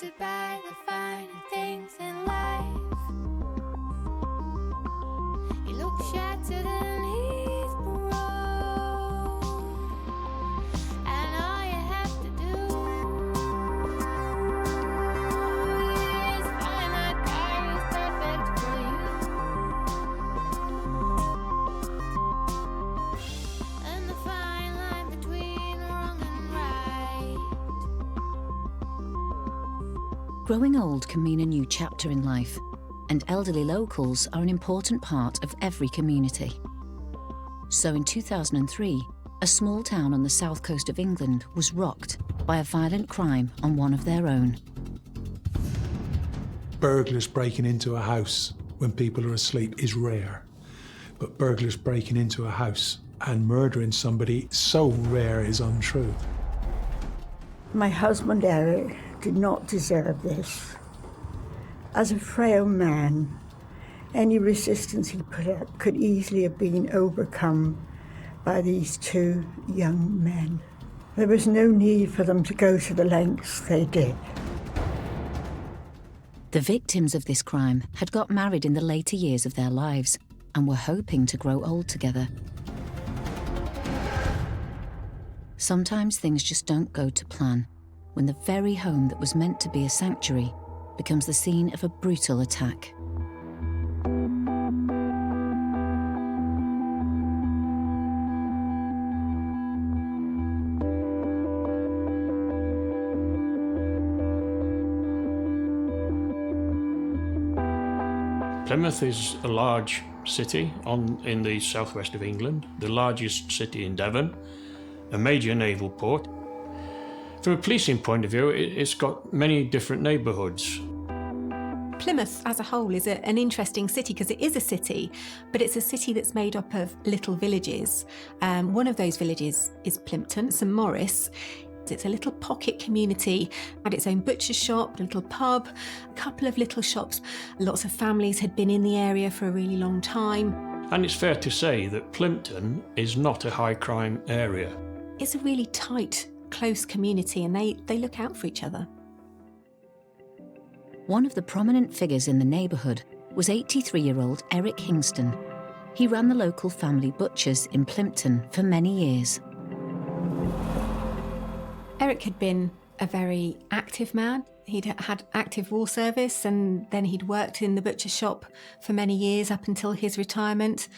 distracted by the finer things in life. He looks shattered and he's broke, and all you have to do is find that guy who's perfect for you, and the fine line between wrong and right. Growing old can mean a new chapter in life, and elderly locals are an important part of every community. So in 2003, a small town on the south coast of England was rocked by a violent crime on one of their own. Burglars breaking into a house when people are asleep is rare, but burglars breaking into a house and murdering somebody so rare is untrue. My husband Eric did not deserve this. As a frail man, any resistance he put up could easily have been overcome by these two young men. There was no need for them to go to the lengths they did. The victims of this crime had got married in the later years of their lives and were hoping to grow old together. Sometimes things just don't go to plan when the very home that was meant to be a sanctuary becomes the scene of a brutal attack. Plymouth is a large city in the southwest of England, the largest city in Devon, a major naval port. From a policing point of view, it's got many different neighbourhoods. Plymouth as a whole is an interesting city because it is a city, but it's a city that's made up of little villages. One of those villages is Plympton, St Maurice. It's a little pocket community, had its own butcher shop, a little pub, a couple of little shops. Lots of families had been in the area for a really long time. And it's fair to say that Plympton is not a high crime area. It's a really tight, close community, and they look out for each other. One of the prominent figures in the neighbourhood was 83-year-old Eric Hingston. He ran the local family butchers in Plympton for many years. Eric had been a very active man. He'd had active war service, and then he'd worked in the butcher shop for many years up until his retirement.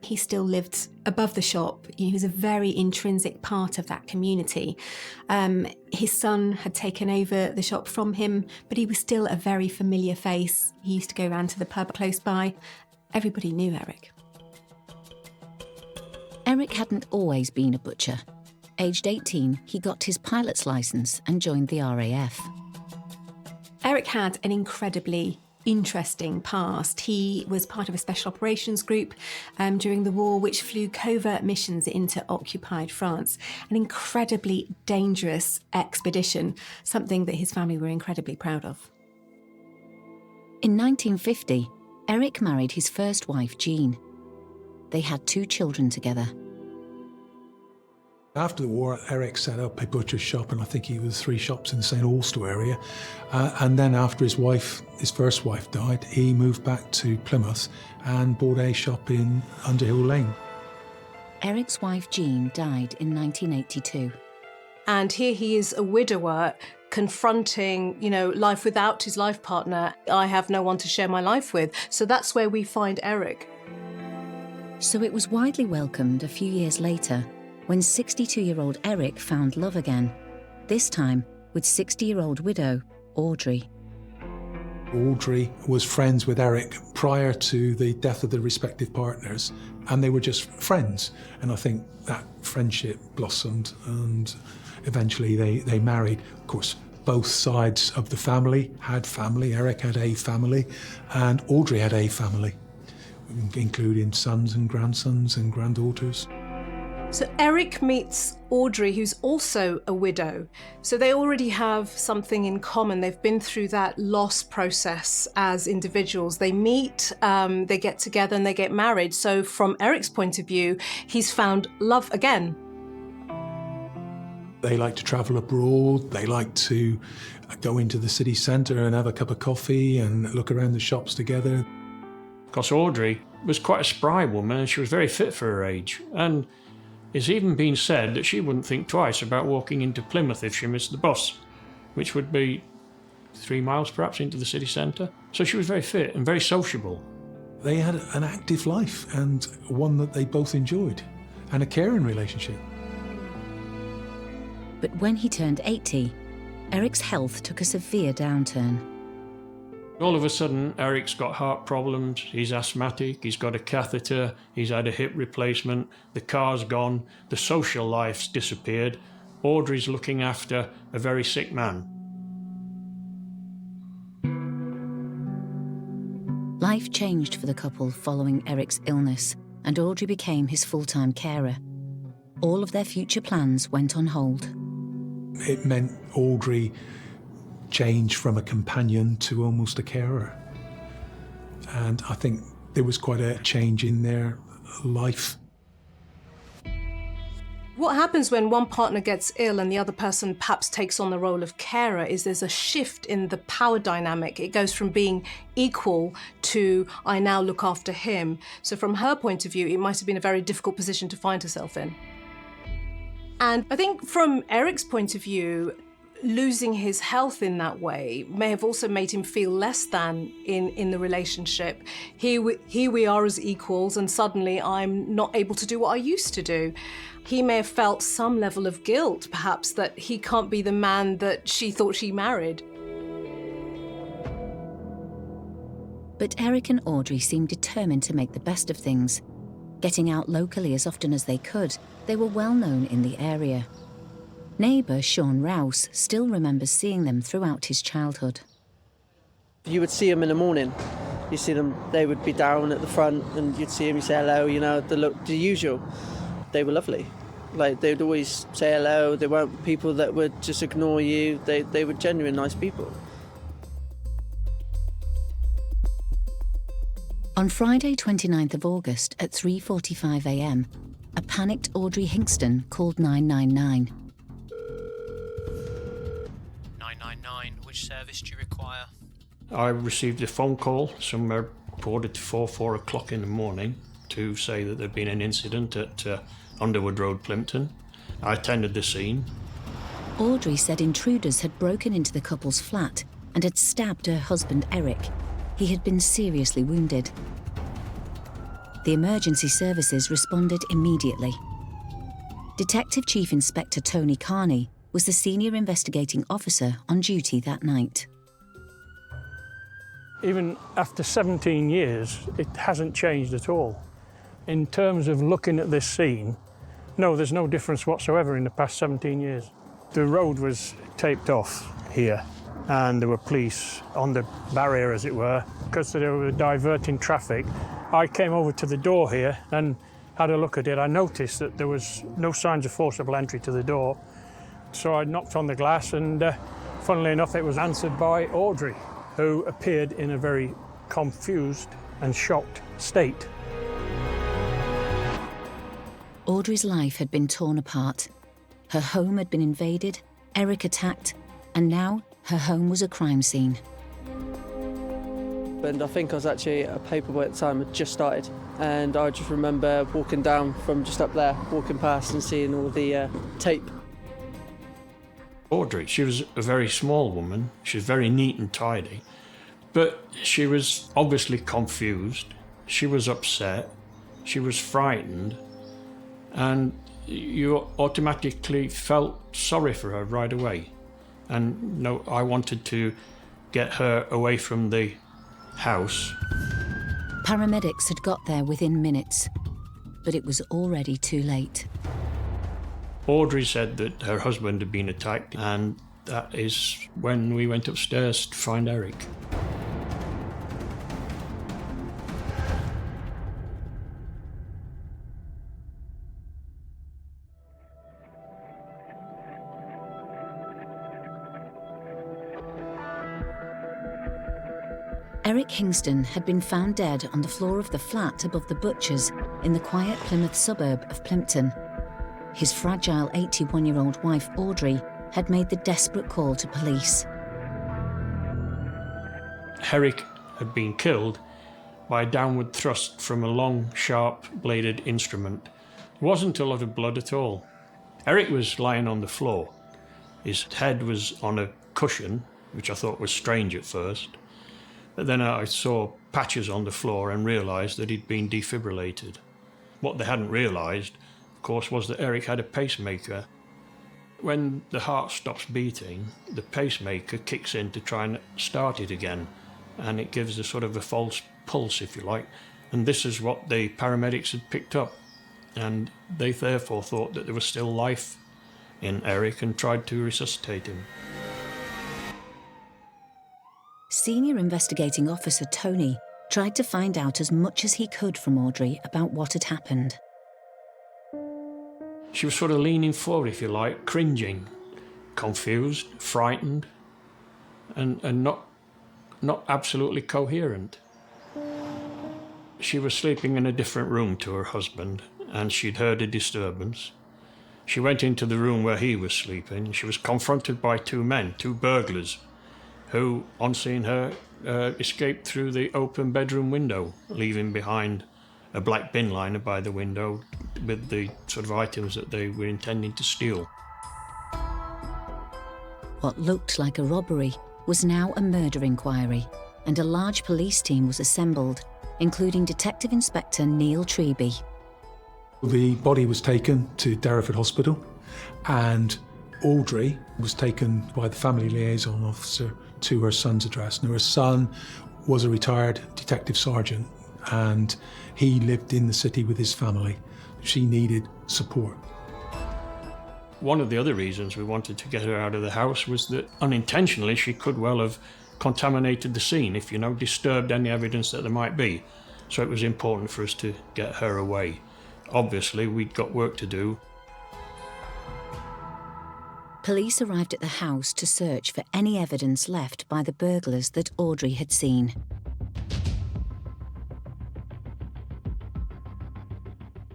He still lived above the shop. He was a very intrinsic part of that community. His son had taken over the shop from him, but he was still a very familiar face. He used to go round to the pub close by. Everybody knew Eric. Eric hadn't always been a butcher. Aged 18, he got his pilot's licence and joined the RAF. Eric had an incredibly interesting past. He was part of a special operations group during the war, which flew covert missions into occupied France. An incredibly dangerous expedition, something that his family were incredibly proud of. In 1950, Eric married his first wife, Jean. They had 2 children together. After the war, Eric set up a butcher's shop, and I think he was 3 shops in the St Austell area. And then after his first wife died, he moved back to Plymouth and bought a shop in Underhill Lane. Eric's wife Jean died in 1982. And here he is, a widower, confronting, life without his life partner. I have no one to share my life with. So that's where we find Eric. So it was widely welcomed a few years later when 62-year-old Eric found love again, this time with 60-year-old widow Audrey. Audrey was friends with Eric prior to the death of the respective partners, and they were just friends. And I think that friendship blossomed, and eventually they married. Of course, both sides of the family had family. Eric had a family, and Audrey had a family, including sons and grandsons and granddaughters. So Eric meets Audrey, who's also a widow. So they already have something in common. They've been through that loss process as individuals. They meet, they get together, and they get married. So from Eric's point of view, he's found love again. They like to travel abroad. They like to go into the city centre and have a cup of coffee and look around the shops together. Because Audrey was quite a spry woman and she was very fit for her age. And it's even been said that she wouldn't think twice about walking into Plymouth if she missed the bus, which would be 3 miles perhaps into the city centre. So she was very fit and very sociable. They had an active life and one that they both enjoyed, and a caring relationship. But when he turned 80, Eric's health took a severe downturn. All of a sudden, Eric's got heart problems, he's asthmatic, he's got a catheter, he's had a hip replacement, the car's gone, the social life's disappeared. Audrey's looking after a very sick man. Life changed for the couple following Eric's illness, and Audrey became his full-time carer. All of their future plans went on hold. It meant Audrey changed from a companion to almost a carer. And I think there was quite a change in their life. What happens when one partner gets ill and the other person perhaps takes on the role of carer is there's a shift in the power dynamic. It goes from being equal to I now look after him. So from her point of view, it might have been a very difficult position to find herself in. And I think from Eric's point of view, losing his health in that way may have also made him feel less than in the relationship. Here we are as equals, and suddenly I'm not able to do what I used to do. He may have felt some level of guilt, perhaps, that he can't be the man that she thought she married. But Eric and Audrey seemed determined to make the best of things. Getting out locally as often as they could, they were well known in the area. Neighbour Sean Rouse still remembers seeing them throughout his childhood. You would see them in the morning. You see them, they would be down at the front and you'd see them, you say hello, you know, the usual. They were lovely. Like, they would always say hello. They weren't people that would just ignore you. They were genuine nice people. On Friday 29th of August at 3:45 a.m, a panicked Audrey Hingston called 999. 999, which service do you require? I received a phone call somewhere 4 o'clock in the morning to say that there'd been an incident at Underwood Road, Plimpton. I attended the scene. Audrey said intruders had broken into the couple's flat and had stabbed her husband Eric. He had been seriously wounded. The emergency services responded immediately. Detective Chief Inspector Tony Carney was the senior investigating officer on duty that night. Even after 17 years, it hasn't changed at all. In terms of looking at this scene, no, there's no difference whatsoever in the past 17 years. The road was taped off here, and there were police on the barrier, as it were, because they were diverting traffic. I came over to the door here and had a look at it. I noticed that there was no signs of forcible entry to the door, so I knocked on the glass, and funnily enough, it was answered by Audrey, who appeared in a very confused and shocked state. Audrey's life had been torn apart. Her home had been invaded, Eric attacked, and now her home was a crime scene. And I think I was actually a paperboy at the time, had just started. And I just remember walking down from just up there, walking past and seeing all the tape. Audrey, she was a very small woman. She was very neat and tidy. But she was obviously confused. She was upset. She was frightened. And you automatically felt sorry for her right away. And no, I wanted to get her away from the house. Paramedics had got there within minutes, but it was already too late. Audrey said that her husband had been attacked, and that is when we went upstairs to find Eric. Eric Hingston had been found dead on the floor of the flat above the butcher's in the quiet Plymouth suburb of Plimpton. his fragile 81-year-old wife Audrey had made the desperate call to police. Eric had been killed by a downward thrust from a long, sharp-bladed instrument. There wasn't a lot of blood at all. Eric was lying on the floor. His head was on a cushion, which I thought was strange at first. But then I saw patches on the floor and realised that he'd been defibrillated. What they hadn't realised, of course, was that Eric had a pacemaker. When the heart stops beating, the pacemaker kicks in to try and start it again, and it gives a sort of a false pulse, if you like. And this is what the paramedics had picked up, and they therefore thought that there was still life in Eric and tried to resuscitate him. Senior investigating officer Tony tried to find out as much as he could from Audrey about what had happened. She was sort of leaning forward, if you like, cringing, confused, frightened, and not absolutely coherent. She was sleeping in a different room to her husband, and she'd heard a disturbance. She went into the room where he was sleeping. She was confronted by two men, two burglars, who, on seeing her, escaped through the open bedroom window, leaving behind a black bin liner by the window with the sort of items that they were intending to steal. What looked like a robbery was now a murder inquiry, and a large police team was assembled, including Detective Inspector Neil Treby. The body was taken to Derriford Hospital, and Audrey was taken by the family liaison officer to her son's address. Now, her son was a retired detective sergeant, and he lived in the city with his family. She needed support. One of the other reasons we wanted to get her out of the house was that unintentionally she could well have contaminated the scene, if disturbed any evidence that there might be. So it was important for us to get her away. Obviously, we'd got work to do. Police arrived at the house to search for any evidence left by the burglars that Audrey had seen.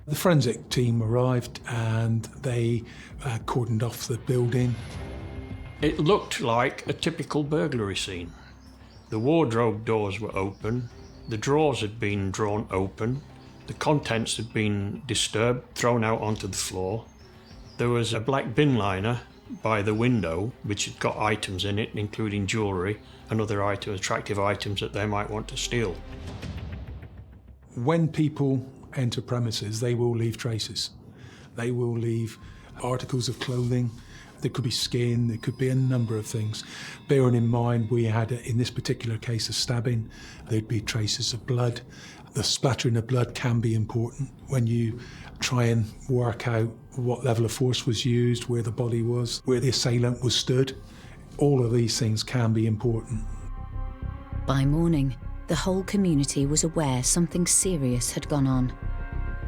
The forensic team arrived and they cordoned off the building. It looked like a typical burglary scene. The wardrobe doors were open, the drawers had been drawn open, the contents had been disturbed, thrown out onto the floor. There was a black bin liner by the window which had got items in it, including jewellery and other items, attractive items that they might want to steal. When people enter premises, they will leave traces. They will leave articles of clothing. There could be skin, there could be a number of things. Bearing in mind we had, in this particular case, a stabbing. There'd be traces of blood. The splattering of blood can be important when you try and work out what level of force was used, where the body was, where the assailant was stood. All of these things can be important. By morning, the whole community was aware something serious had gone on.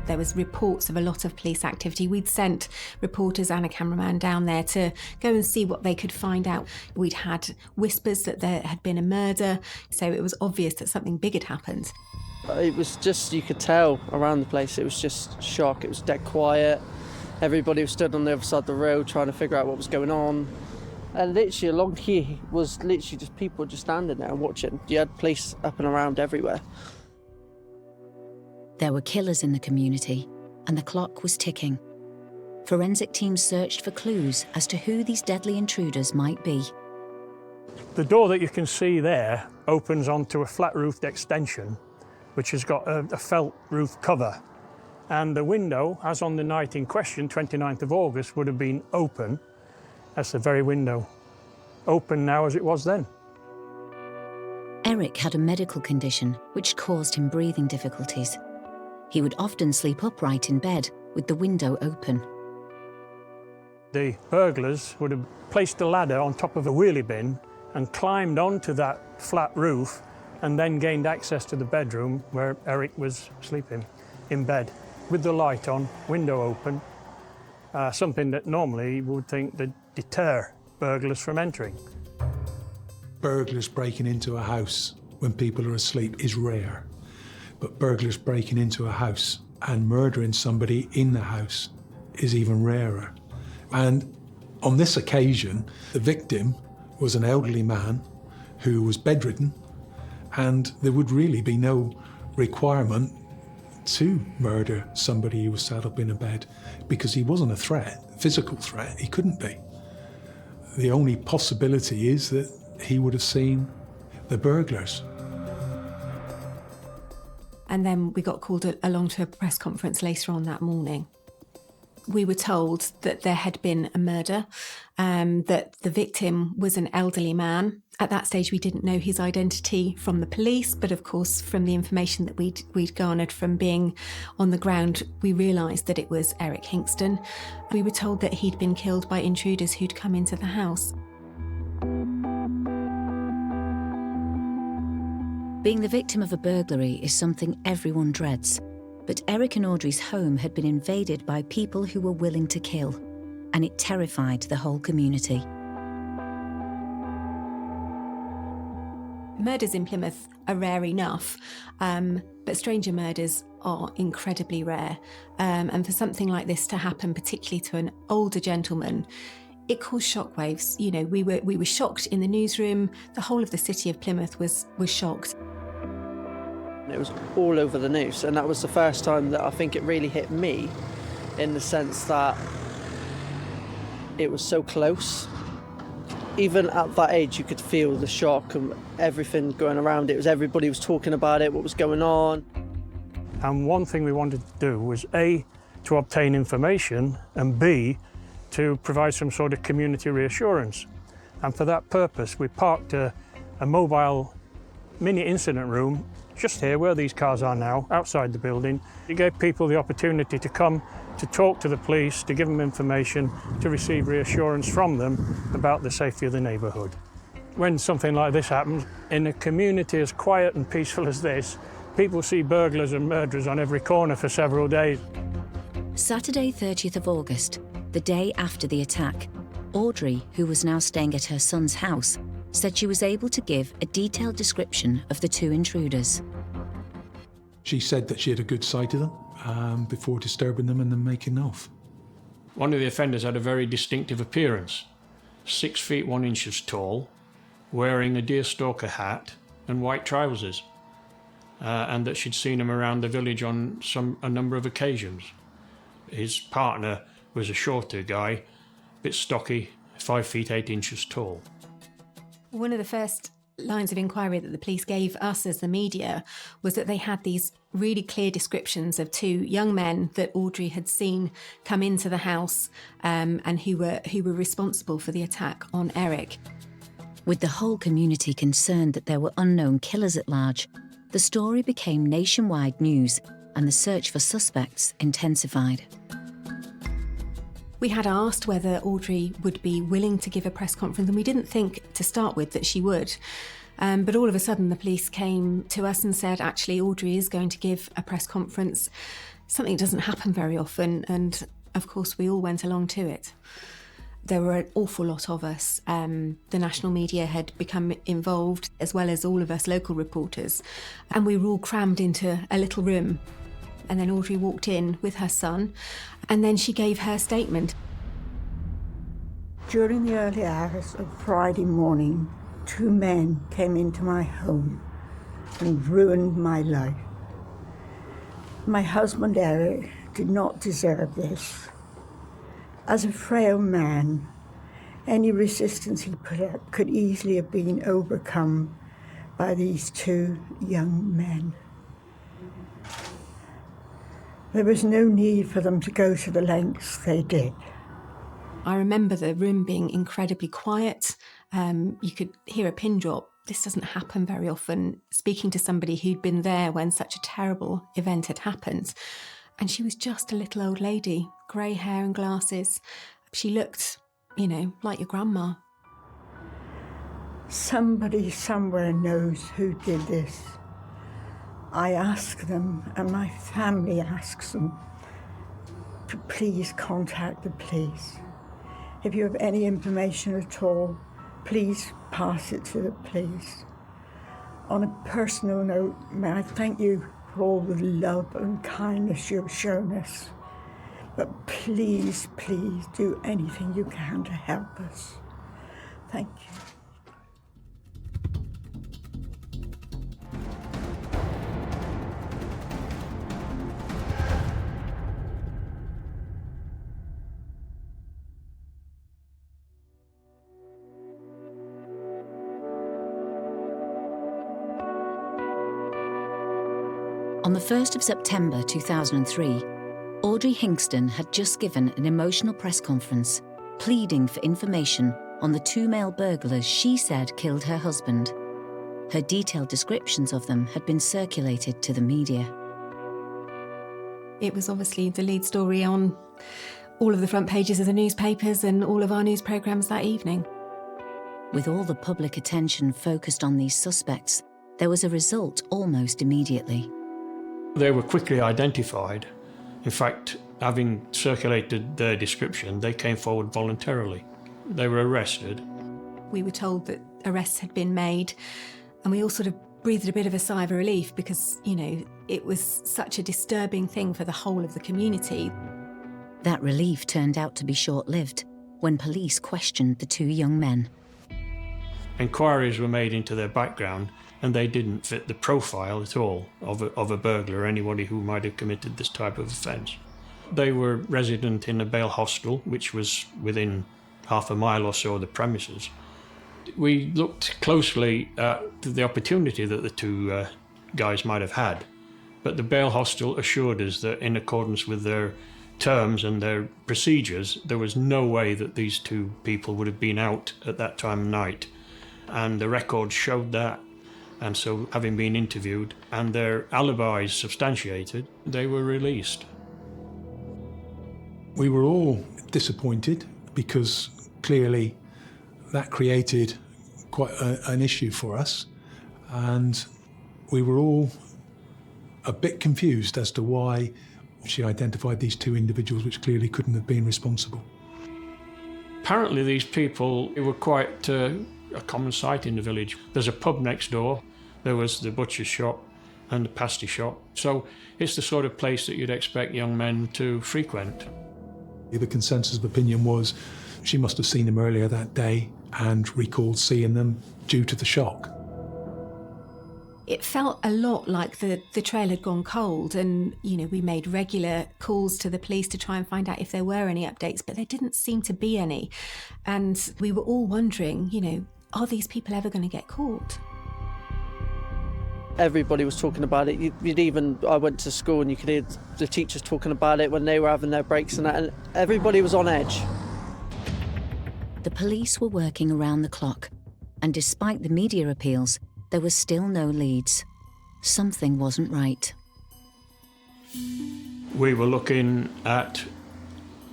There was reports of a lot of police activity. We'd sent reporters and a cameraman down there to go and see what they could find out. We'd had whispers that there had been a murder, so it was obvious that something big had happened. It was just, you could tell around the place, it was just shock. It was dead quiet. Everybody was stood on the other side of the road trying to figure out what was going on. And literally along here was literally just people just standing there and watching. You had police up and around everywhere. There were killers in the community, and the clock was ticking. Forensic teams searched for clues as to who these deadly intruders might be. The door that you can see there opens onto a flat-roofed extension, which has got a felt roof cover. And the window, as on the night in question, 29th of August, would have been open. That's the very window. Open now as it was then. Eric had a medical condition which caused him breathing difficulties. He would often sleep upright in bed with the window open. The burglars would have placed a ladder on top of a wheelie bin and climbed onto that flat roof and then gained access to the bedroom where Eric was sleeping in bed with the light on, window open, something that normally you would think would deter burglars from entering. Burglars breaking into a house when people are asleep is rare. But burglars breaking into a house and murdering somebody in the house is even rarer. And on this occasion, the victim was an elderly man who was bedridden, and there would really be no requirement to murder somebody who was sat up in a bed, because he wasn't a threat, physical threat, he couldn't be. The only possibility is that he would have seen the burglars. And then we got called along to a press conference later on that morning. We were told that there had been a murder, that the victim was an elderly man. At that stage, we didn't know his identity from the police, but of course, from the information that we'd garnered from being on the ground, we realised that it was Eric Hinkston. We were told that he'd been killed by intruders who'd come into the house. Being the victim of a burglary is something everyone dreads. But Eric and Audrey's home had been invaded by people who were willing to kill, and it terrified the whole community. Murders in Plymouth are rare enough, but stranger murders are incredibly rare. And for something like this to happen, particularly to an older gentleman, it caused shockwaves. You know, we were shocked in the newsroom. The whole of the city of Plymouth was shocked. It was all over the news, and that was the first time that I think it really hit me, in the sense that it was so close. Even at that age, you could feel the shock and everything going around. Everybody was talking about it, what was going on. And one thing we wanted to do was A, to obtain information, and B, to provide some sort of community reassurance. And for that purpose, we parked a mobile mini incident room just here where these cars are now, outside the building. It gave people the opportunity to come to talk to the police, to give them information, to receive reassurance from them about the safety of the neighbourhood. When something like this happens, in a community as quiet and peaceful as this, people see burglars and murderers on every corner for several days. Saturday, 30th of August, the day after the attack, Audrey, who was now staying at her son's house, said she was able to give a detailed description of the two intruders. She said that she had a good sight of them before disturbing them and then making off. One of the offenders had a very distinctive appearance, 6 feet 1 inches tall, wearing a deerstalker hat and white trousers, and that she'd seen him around the village on a number of occasions. His partner was a shorter guy, a bit stocky, 5 feet 8 inches tall. One of the first lines of inquiry that the police gave us as the media was that they had these really clear descriptions of two young men that Audrey had seen come into the house and who were responsible for the attack on Eric. With the whole community concerned that there were unknown killers at large, the story became nationwide news and the search for suspects intensified. We had asked whether Audrey would be willing to give a press conference, and we didn't think to start with that she would. But all of a sudden the police came to us and said, actually, Audrey is going to give a press conference. Something that doesn't happen very often, and of course we all went along to it. There were an awful lot of us. The national media had become involved, as well as all of us local reporters, and we were all crammed into a little room. And then Audrey walked in with her son, and then she gave her statement. During the early hours of Friday morning, 2 men came into my home and ruined my life. My husband Eric did not deserve this. As a frail man, any resistance he put up could easily have been overcome by these 2 young men. There was no need for them to go to the lengths they did. I remember the room being incredibly quiet. You could hear a pin drop. This doesn't happen very often. Speaking to somebody who'd been there when such a terrible event had happened. And she was just a little old lady, grey hair and glasses. She looked, like your grandma. Somebody somewhere knows who did this. I ask them, and my family asks them, to please contact the police. If you have any information at all, please pass it to the police. On a personal note, may I thank you for all the love and kindness you've shown us. But please, please do anything you can to help us. Thank you. On the 1st of September 2003, Audrey Hingston had just given an emotional press conference pleading for information on the 2 male burglars she said killed her husband. Her detailed descriptions of them had been circulated to the media. It was obviously the lead story on all of the front pages of the newspapers and all of our news programmes that evening. With all the public attention focused on these suspects, there was a result almost immediately. They were quickly identified. In fact, having circulated their description, they came forward voluntarily. They were arrested. We were told that arrests had been made, and we all sort of breathed a bit of a sigh of relief because, it was such a disturbing thing for the whole of the community. That relief turned out to be short-lived when police questioned the 2 young men. Inquiries were made into their background, and they didn't fit the profile at all of a burglar or anybody who might have committed this type of offence. They were resident in a bail hostel, which was within half a mile or so of the premises. We looked closely at the opportunity that the 2 guys might have had, but the bail hostel assured us that in accordance with their terms and their procedures, there was no way that these 2 people would have been out at that time of night. And the records showed that. And so, having been interviewed and their alibis substantiated, they were released. We were all disappointed because clearly that created quite an issue for us, and we were all a bit confused as to why she identified these 2 individuals which clearly couldn't have been responsible. Apparently these people were quite a common sight in the village. There's a pub next door, there was the butcher's shop and the pasty shop, so it's the sort of place that you'd expect young men to frequent. The consensus of opinion was she must have seen them earlier that day and recalled seeing them due to the shock. It felt a lot like the trail had gone cold, and, we made regular calls to the police to try and find out if there were any updates, but there didn't seem to be any. And we were all wondering, are these people ever going to get caught? Everybody was talking about it. I went to school and you could hear the teachers talking about it when they were having their breaks and that, and everybody was on edge. The police were working around the clock, and despite the media appeals, there was still no leads. Something wasn't right. We were looking at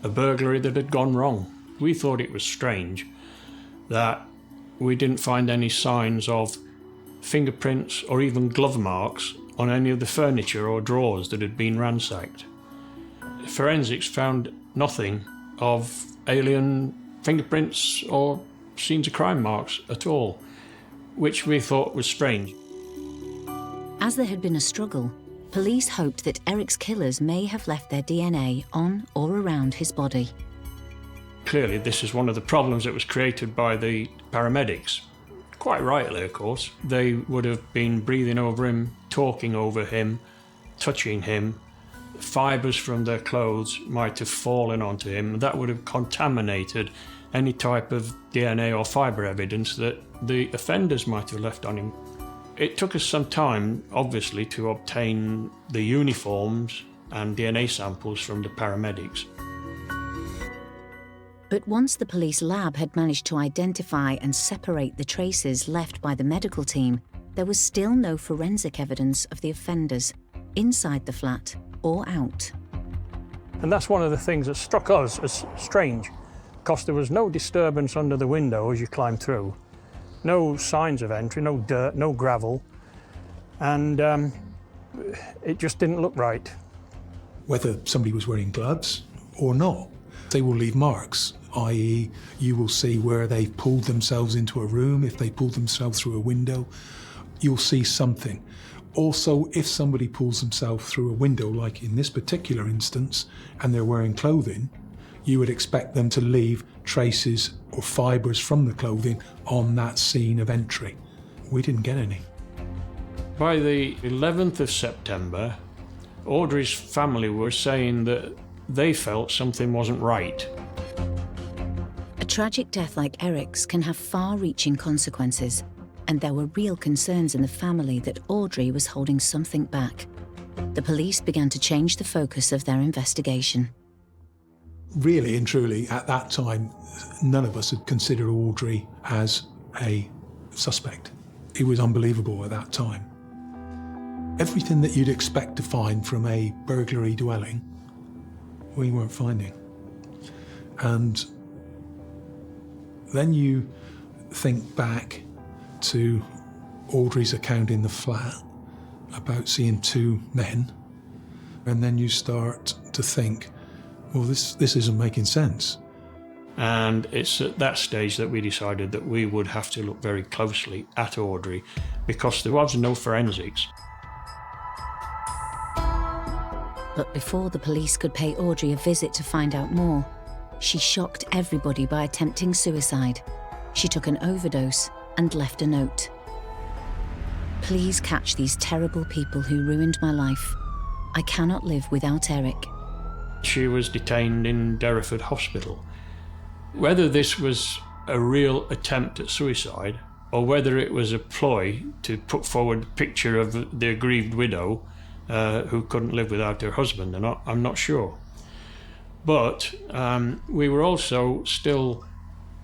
a burglary that had gone wrong. We thought it was strange that we didn't find any signs of fingerprints or even glove marks on any of the furniture or drawers that had been ransacked. Forensics found nothing of alien fingerprints or scenes of crime marks at all, which we thought was strange. As there had been a struggle, police hoped that Eric's killers may have left their DNA on or around his body. Clearly, this is one of the problems that was created by the paramedics. Quite rightly, of course. They would have been breathing over him, talking over him, touching him. Fibres from their clothes might have fallen onto him. That would have contaminated any type of DNA or fibre evidence that the offenders might have left on him. It took us some time, obviously, to obtain the uniforms and DNA samples from the paramedics. But once the police lab had managed to identify and separate the traces left by the medical team, there was still no forensic evidence of the offenders inside the flat or out. And that's one of the things that struck us as strange, because there was no disturbance under the window as you climbed through, no signs of entry, no dirt, no gravel, and it just didn't look right. Whether somebody was wearing gloves or not, they will leave marks, i.e. you will see where they've pulled themselves into a room, if they pulled themselves through a window, you'll see something. Also, if somebody pulls themselves through a window, like in this particular instance, and they're wearing clothing, you would expect them to leave traces or fibres from the clothing on that scene of entry. We didn't get any. By the 11th of September, Audrey's family were saying that they felt something wasn't right. A tragic death like Eric's can have far-reaching consequences, and there were real concerns in the family that Audrey was holding something back. The police began to change the focus of their investigation. Really and truly, at that time, none of us had considered Audrey as a suspect. It was unbelievable at that time. Everything that you'd expect to find from a burglary dwelling, we weren't finding. And then you think back to Audrey's account in the flat about seeing two men, and then you start to think, well, this isn't making sense. And it's at that stage that we decided that we would have to look very closely at Audrey, because there was no forensics. But before the police could pay Audrey a visit to find out more, she shocked everybody by attempting suicide. She took an overdose and left a note. Please catch these terrible people who ruined my life. I cannot live without Eric. She was detained in Derriford Hospital. Whether this was a real attempt at suicide, or whether it was a ploy to put forward a picture of the aggrieved widow who couldn't live without her husband, I'm not sure. But we were also still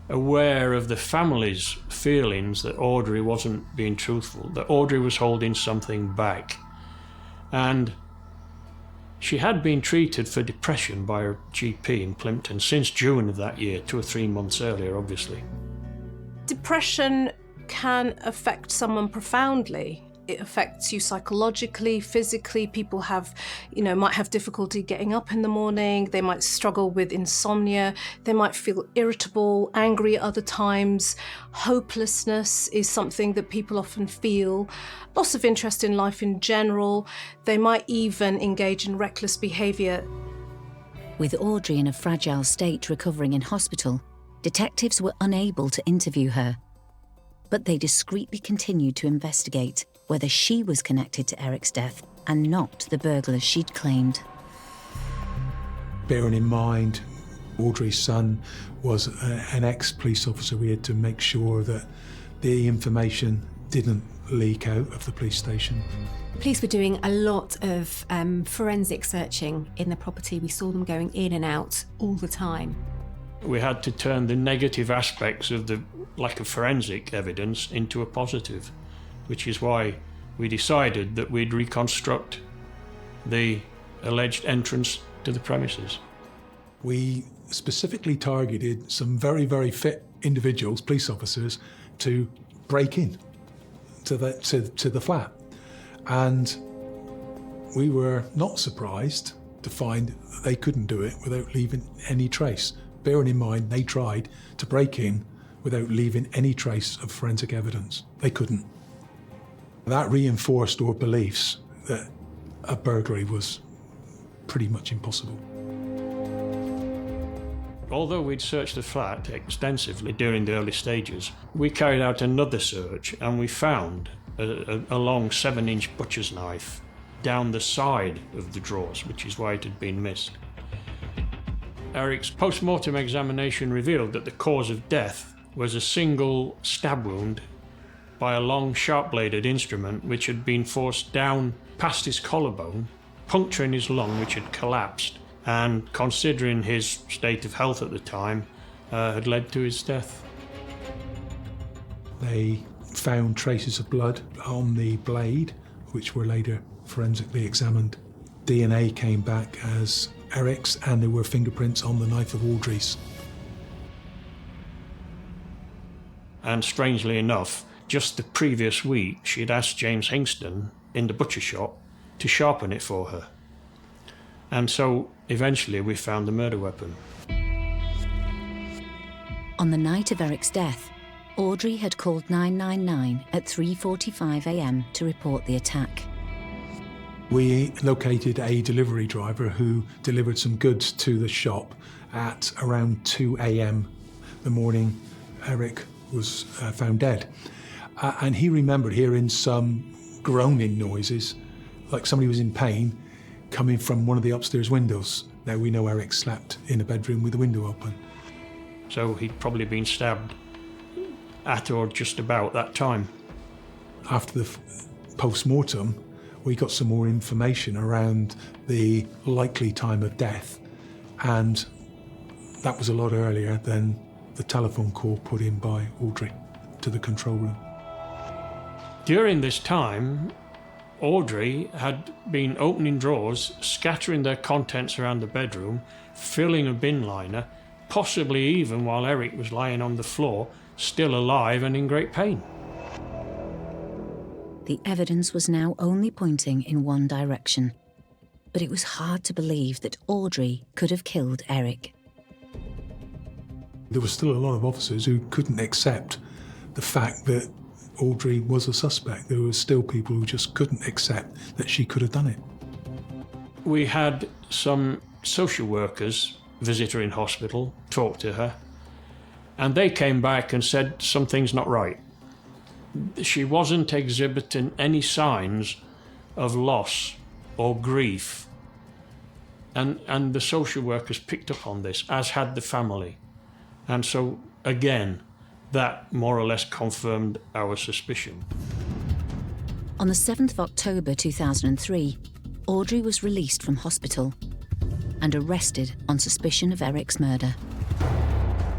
aware of the family's feelings that Audrey wasn't being truthful, that Audrey was holding something back. And she had been treated for depression by her GP in Plimpton since June of that year, 2 or 3 months earlier, obviously. Depression can affect someone profoundly. It affects you psychologically, physically. People might have difficulty getting up in the morning. They might struggle with insomnia. They might feel irritable, angry at other times. Hopelessness is something that people often feel. Loss of interest in life in general. They might even engage in reckless behaviour. With Audrey in a fragile state recovering in hospital, detectives were unable to interview her. But they discreetly continued to investigate whether she was connected to Eric's death and not the burglars she'd claimed. Bearing in mind, Audrey's son was an ex-police officer. We had to make sure that the information didn't leak out of the police station. Police were doing a lot of forensic searching in the property. We saw them going in and out all the time. We had to turn the negative aspects of the lack of forensic evidence into a positive, which is why we decided that we'd reconstruct the alleged entrance to the premises. We specifically targeted some very, very fit individuals, police officers, to break in to the flat. And we were not surprised to find that they couldn't do it without leaving any trace. Bearing in mind, they tried to break in without leaving any trace of forensic evidence. They couldn't. That reinforced our beliefs that a burglary was pretty much impossible. Although we'd searched the flat extensively during the early stages, we carried out another search and we found a long 7-inch butcher's knife down the side of the drawers, which is why it had been missed. Eric's post-mortem examination revealed that the cause of death was a single stab wound by a long sharp-bladed instrument which had been forced down past his collarbone, puncturing his lung which had collapsed, and considering his state of health at the time, had led to his death. They found traces of blood on the blade, which were later forensically examined. DNA came back as Eric's, and there were fingerprints on the knife of Audrey's. And strangely enough, just the previous week, she'd asked James Hingston in the butcher shop to sharpen it for her. And so, eventually, we found the murder weapon. On the night of Eric's death, Audrey had called 999 at 3:45 a.m. to report the attack. We located a delivery driver who delivered some goods to the shop at around 2 a.m. the morning Eric was found dead. And he remembered hearing some groaning noises, like somebody was in pain, coming from one of the upstairs windows. Now we know Eric slept in a bedroom with the window open. So he'd probably been stabbed at or just about that time. After the post-mortem, we got some more information around the likely time of death, and that was a lot earlier than the telephone call put in by Audrey to the control room. During this time, Audrey had been opening drawers, scattering their contents around the bedroom, filling a bin liner, possibly even while Eric was lying on the floor, still alive and in great pain. The evidence was now only pointing in one direction, but it was hard to believe that Audrey could have killed Eric. There were still a lot of officers who couldn't accept the fact that Audrey was a suspect. There were still people who just couldn't accept that she could have done it. We had some social workers visit her in hospital, talk to her, and they came back and said something's not right. She wasn't exhibiting any signs of loss or grief. And the social workers picked up on this, as had the family. And so, again, that more or less confirmed our suspicion. On the 7th of October 2003, Audrey was released from hospital and arrested on suspicion of Eric's murder.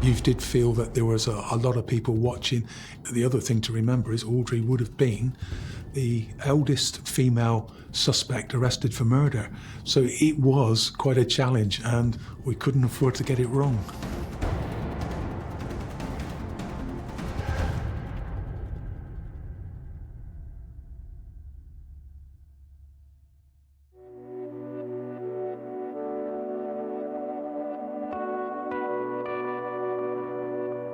You did feel that there was a lot of people watching. The other thing to remember is Audrey would have been the eldest female suspect arrested for murder. So it was quite a challenge, and we couldn't afford to get it wrong.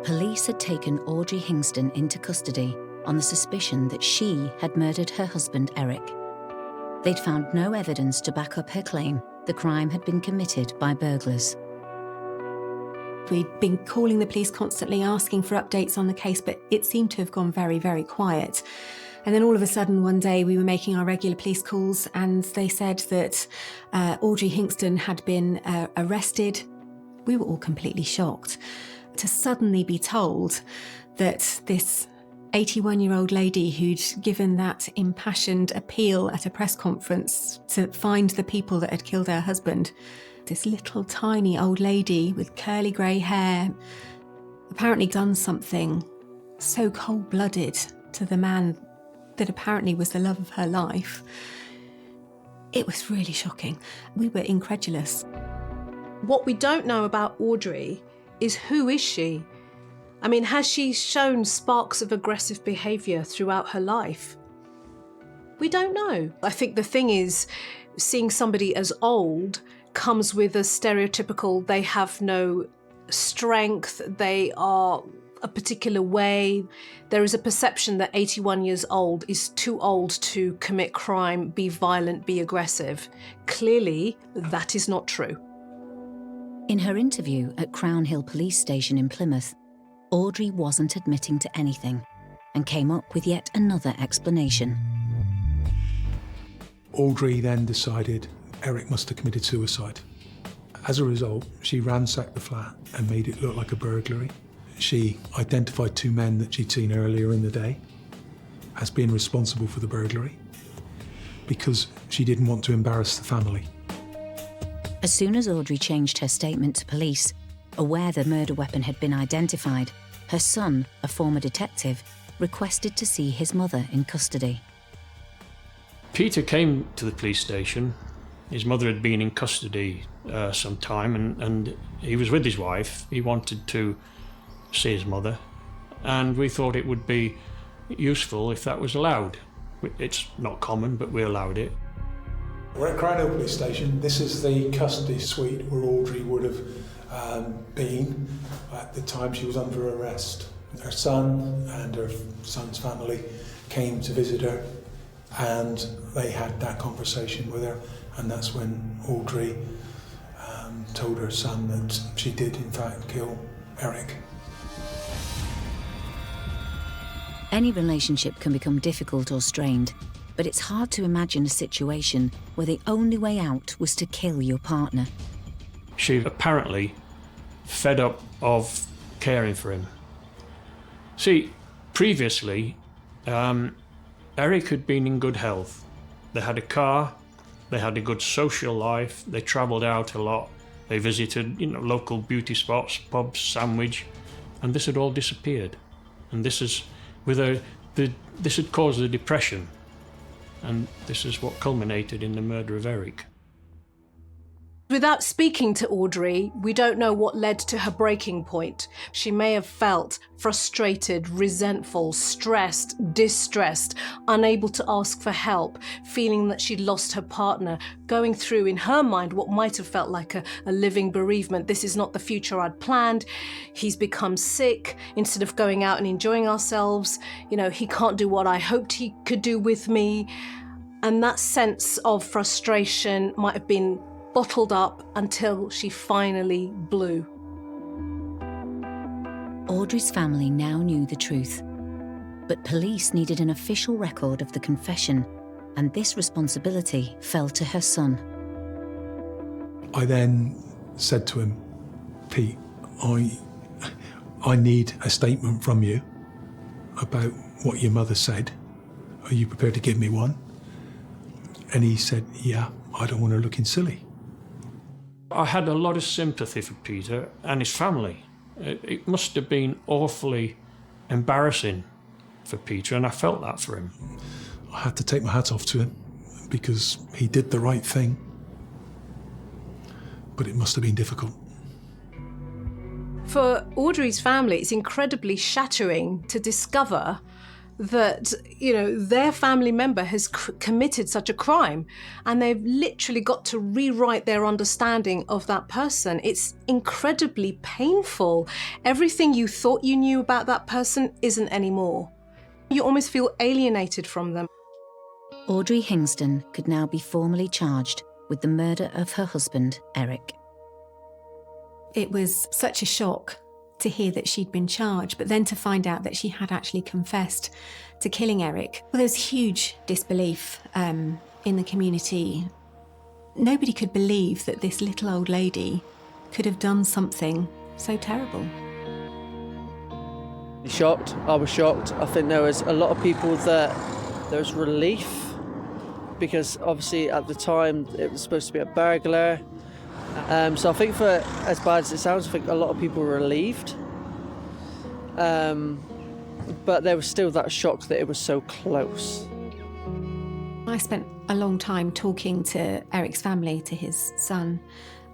Police had taken Audrey Hingston into custody on the suspicion that she had murdered her husband, Eric. They'd found no evidence to back up her claim the crime had been committed by burglars. We'd been calling the police constantly, asking for updates on the case, but it seemed to have gone very, very quiet. And then all of a sudden, one day, we were making our regular police calls, and they said that Audrey Hingston had been arrested. We were all completely shocked to suddenly be told that this 81-year-old lady who'd given that impassioned appeal at a press conference to find the people that had killed her husband, this little tiny old lady with curly grey hair, apparently done something so cold-blooded to the man that apparently was the love of her life. It was really shocking. We were incredulous. What we don't know about Audrey is, who is she? I mean, has she shown sparks of aggressive behaviour throughout her life? We don't know. I think the thing is, seeing somebody as old comes with a stereotypical, they have no strength, they are a particular way. There is a perception that 81 years old is too old to commit crime, be violent, be aggressive. Clearly, that is not true. In her interview at Crown Hill Police Station in Plymouth, Audrey wasn't admitting to anything and came up with yet another explanation. Audrey then decided Eric must have committed suicide. As a result, she ransacked the flat and made it look like a burglary. She identified two men that she'd seen earlier in the day as being responsible for the burglary because she didn't want to embarrass the family. As soon as Audrey changed her statement to police, aware the murder weapon had been identified, her son, a former detective, requested to see his mother in custody. Peter came to the police station. His mother had been in custody some time, and he was with his wife. He wanted to see his mother, and we thought it would be useful if that was allowed. It's not common, but we allowed it. We're at Crown Hill Police Station. This is the custody suite where Audrey would have been at the time she was under arrest. Her son and her son's family came to visit her And they had that conversation with her, and that's when Audrey told her son that she did in fact kill Eric. Any relationship can become difficult or strained, but it's hard to imagine a situation where the only way out was to kill your partner. She apparently fed up of caring for him. See, previously, Eric had been in good health. They had a car, they had a good social life, they travelled out a lot, they visited, local beauty spots, pubs, sandwich, and this had all disappeared. And this is this had caused a depression, and this is what culminated in the murder of Eric. Without speaking to Audrey, we don't know what led to her breaking point. She may have felt frustrated, resentful, stressed, distressed, unable to ask for help, feeling that she'd lost her partner, going through in her mind what might have felt like a living bereavement. This is not the future I'd planned. He's become sick. Instead of going out and enjoying ourselves, he can't do what I hoped he could do with me. And that sense of frustration might have been bottled up until she finally blew. Audrey's family now knew the truth, but police needed an official record of the confession, and this responsibility fell to her son. I then said to him, Pete, I need a statement from you about what your mother said. Are you prepared to give me one? And he said, yeah, I don't want her looking silly. I had a lot of sympathy for Peter and his family. It must have been awfully embarrassing for Peter, and I felt that for him. I had to take my hat off to him because he did the right thing. But it must have been difficult. For Audrey's family, it's incredibly shattering to discover that, their family member has committed such a crime, and they've literally got to rewrite their understanding of that person. It's incredibly painful. Everything you thought you knew about that person isn't anymore. You almost feel alienated from them. Audrey Hingston could now be formally charged with the murder of her husband, Eric. It was such a shock to hear that she'd been charged, but then to find out that she had actually confessed to killing Eric. Well, there was huge disbelief in the community. Nobody could believe that this little old lady could have done something so terrible. Shocked. I was shocked. I think there was a lot of people that there was relief, because obviously at the time it was supposed to be a burglar. So I think, for as bad as it sounds, I think a lot of people were relieved. But there was still that shock that it was so close. I spent a long time talking to Eric's family, to his son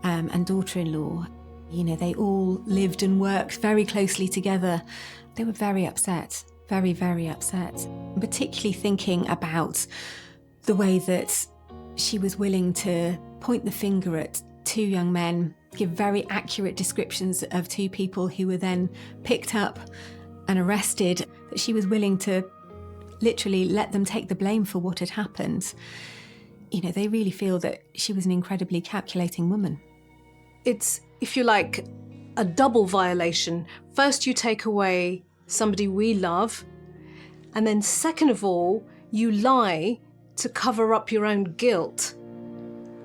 and daughter-in-law. They all lived and worked very closely together. They were very upset, very, very upset, particularly thinking about the way that she was willing to point the finger at two young men, give very accurate descriptions of two people who were then picked up and arrested, that she was willing to literally let them take the blame for what had happened. They really feel that she was an incredibly calculating woman. It's, if you like, a double violation. First, you take away somebody we love, and then second of all, you lie to cover up your own guilt,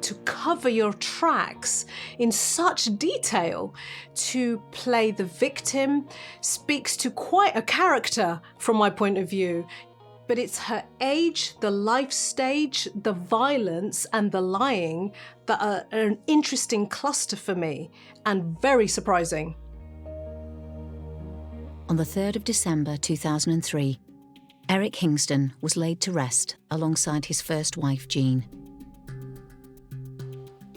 to cover your tracks in such detail, to play the victim, speaks to quite a character from my point of view. But it's her age, the life stage, the violence and the lying that are an interesting cluster for me, and very surprising. On the 3rd of December 2003, Eric Hingston was laid to rest alongside his first wife, Jean.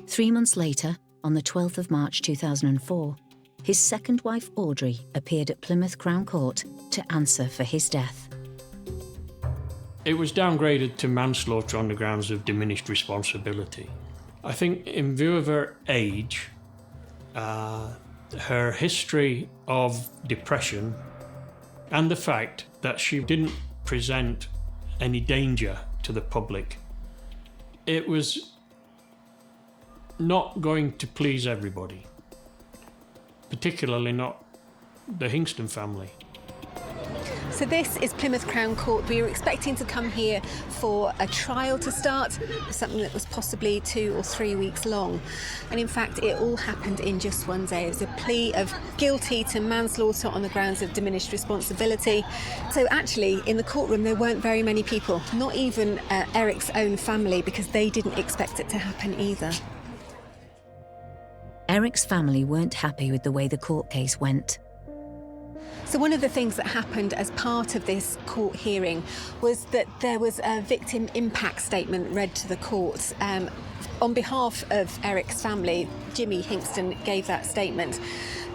3 months later, on the 12th of March 2004, his second wife, Audrey, appeared at Plymouth Crown Court to answer for his death. It was downgraded to manslaughter on the grounds of diminished responsibility. I think in view of her age, her history of depression, and the fact that she didn't present any danger to the public. It was not going to please everybody, particularly not the Hingston family. So this is Plymouth Crown Court. We were expecting to come here for a trial to start, something that was possibly 2 or 3 weeks long. And in fact, it all happened in just one day. It was a plea of guilty to manslaughter on the grounds of diminished responsibility. So actually, in the courtroom, there weren't very many people, not even Eric's own family, because they didn't expect it to happen either. Eric's family weren't happy with the way the court case went. So one of the things that happened as part of this court hearing was that there was a victim impact statement read to the court. On behalf of Eric's family, Jimmy Hingston gave that statement,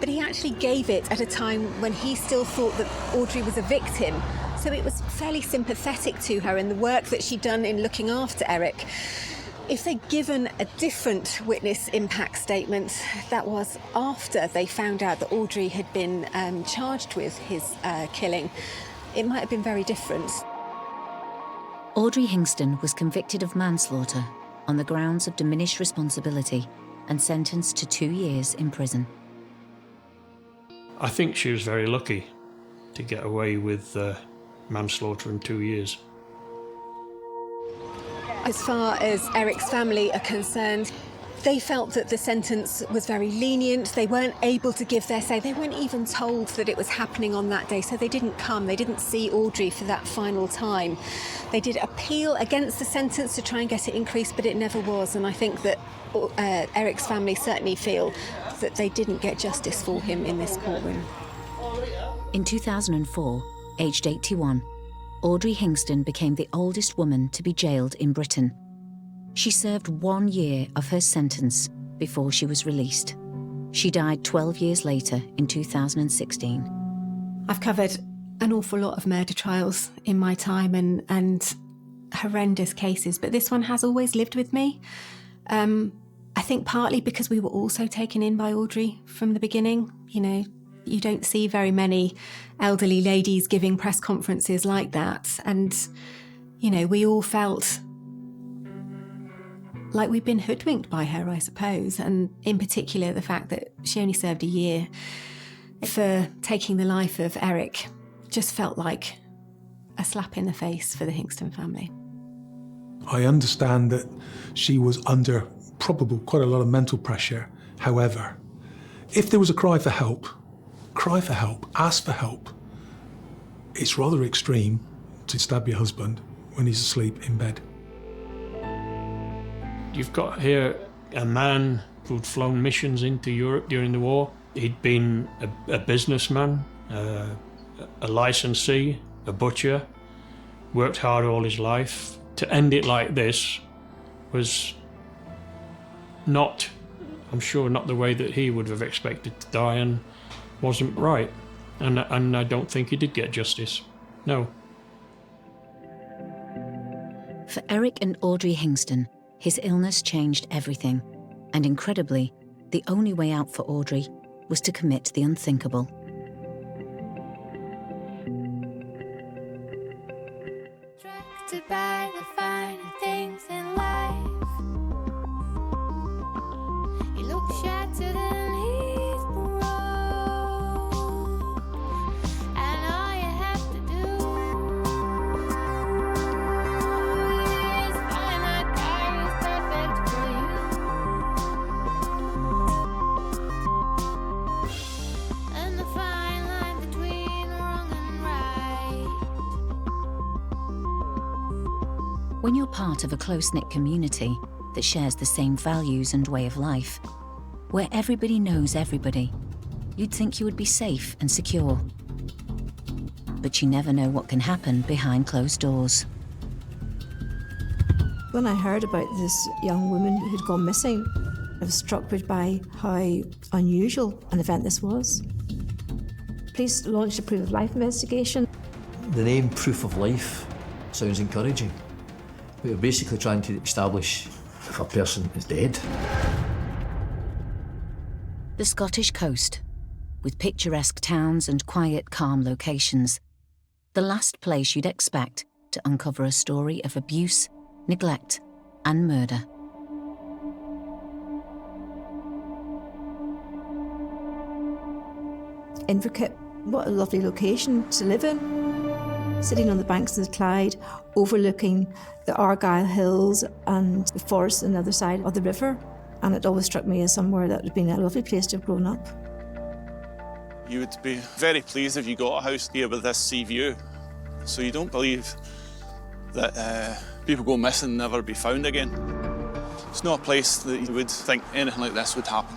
but he actually gave it at a time when he still thought that Audrey was a victim. So it was fairly sympathetic to her in the work that she'd done in looking after Eric. If they'd given a different witness impact statement, that was after they found out that Audrey had been charged with his killing, it might have been very different. Audrey Hingston was convicted of manslaughter on the grounds of diminished responsibility and sentenced to 2 years in prison. I think she was very lucky to get away with manslaughter in 2 years. As far as Eric's family are concerned, they felt that the sentence was very lenient. They weren't able to give their say. They weren't even told that it was happening on that day, so they didn't come. They didn't see Audrey for that final time. They did appeal against the sentence to try and get it increased, but it never was. And I think that Eric's family certainly feel that they didn't get justice for him in this courtroom. In 2004, aged 81, Audrey Hingston became the oldest woman to be jailed in Britain. She served 1 year of her sentence before she was released. She died 12 years later in 2016. I've covered an awful lot of murder trials in my time and horrendous cases, but this one has always lived with me. I think partly because we were also taken in by Audrey from the beginning. You know, you don't see very many elderly ladies giving press conferences like that. And, you know, we all felt like we'd been hoodwinked by her, I suppose. And in particular, the fact that she only served a year for taking the life of Eric just felt like a slap in the face for the Hingston family. I understand that she was under probably quite a lot of mental pressure. However, if there was a cry for help, ask for help. It's rather extreme to stab your husband when he's asleep in bed. You've got here a man who'd flown missions into Europe during the war. He'd been a businessman, a licensee, a butcher, worked hard all his life. To end it like this was not, I'm sure, not the way that he would have expected to die, and wasn't right. And I don't think he did get justice. No. For Eric and Audrey Hingston, his illness changed everything. And incredibly, the only way out for Audrey was to commit the unthinkable. Attracted by the finer things in life. He looks shattered and he's broke, and all you have to do is find that guy who's perfect for you, and the fine line between wrong and right. When you're part of a close-knit community that shares the same values and way of life, where everybody knows everybody, you'd think you would be safe and secure. But you never know what can happen behind closed doors. When I heard about this young woman who'd gone missing, I was struck by how unusual an event this was. Police launched a proof of life investigation. The name Proof of Life sounds encouraging. We were basically trying to establish if a person is dead. The Scottish coast, with picturesque towns and quiet, calm locations. The last place you'd expect to uncover a story of abuse, neglect, and murder. Inverkip, what a lovely location to live in. Sitting on the banks of the Clyde, overlooking the Argyll Hills and the forest on the other side of the river. And it always struck me as somewhere that would have been a lovely place to have grown up. You would be very pleased if you got a house here with this sea view. So you don't believe that people go missing and never be found again. It's not a place that you would think anything like this would happen.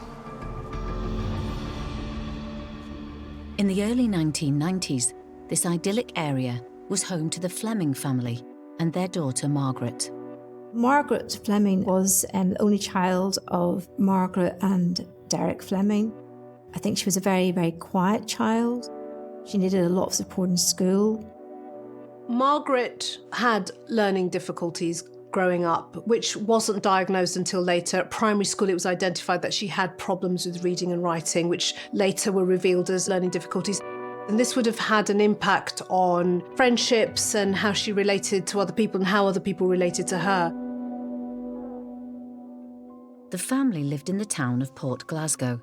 In the early 1990s, this idyllic area was home to the Fleming family and their daughter Margaret. Margaret Fleming was the only child of Margaret and Derek Fleming. I think she was a very, very quiet child. She needed a lot of support in school. Margaret had learning difficulties growing up, which wasn't diagnosed until later. At primary school, it was identified that she had problems with reading and writing, which later were revealed as learning difficulties. And this would have had an impact on friendships and how she related to other people and how other people related to her. The family lived in the town of Port Glasgow,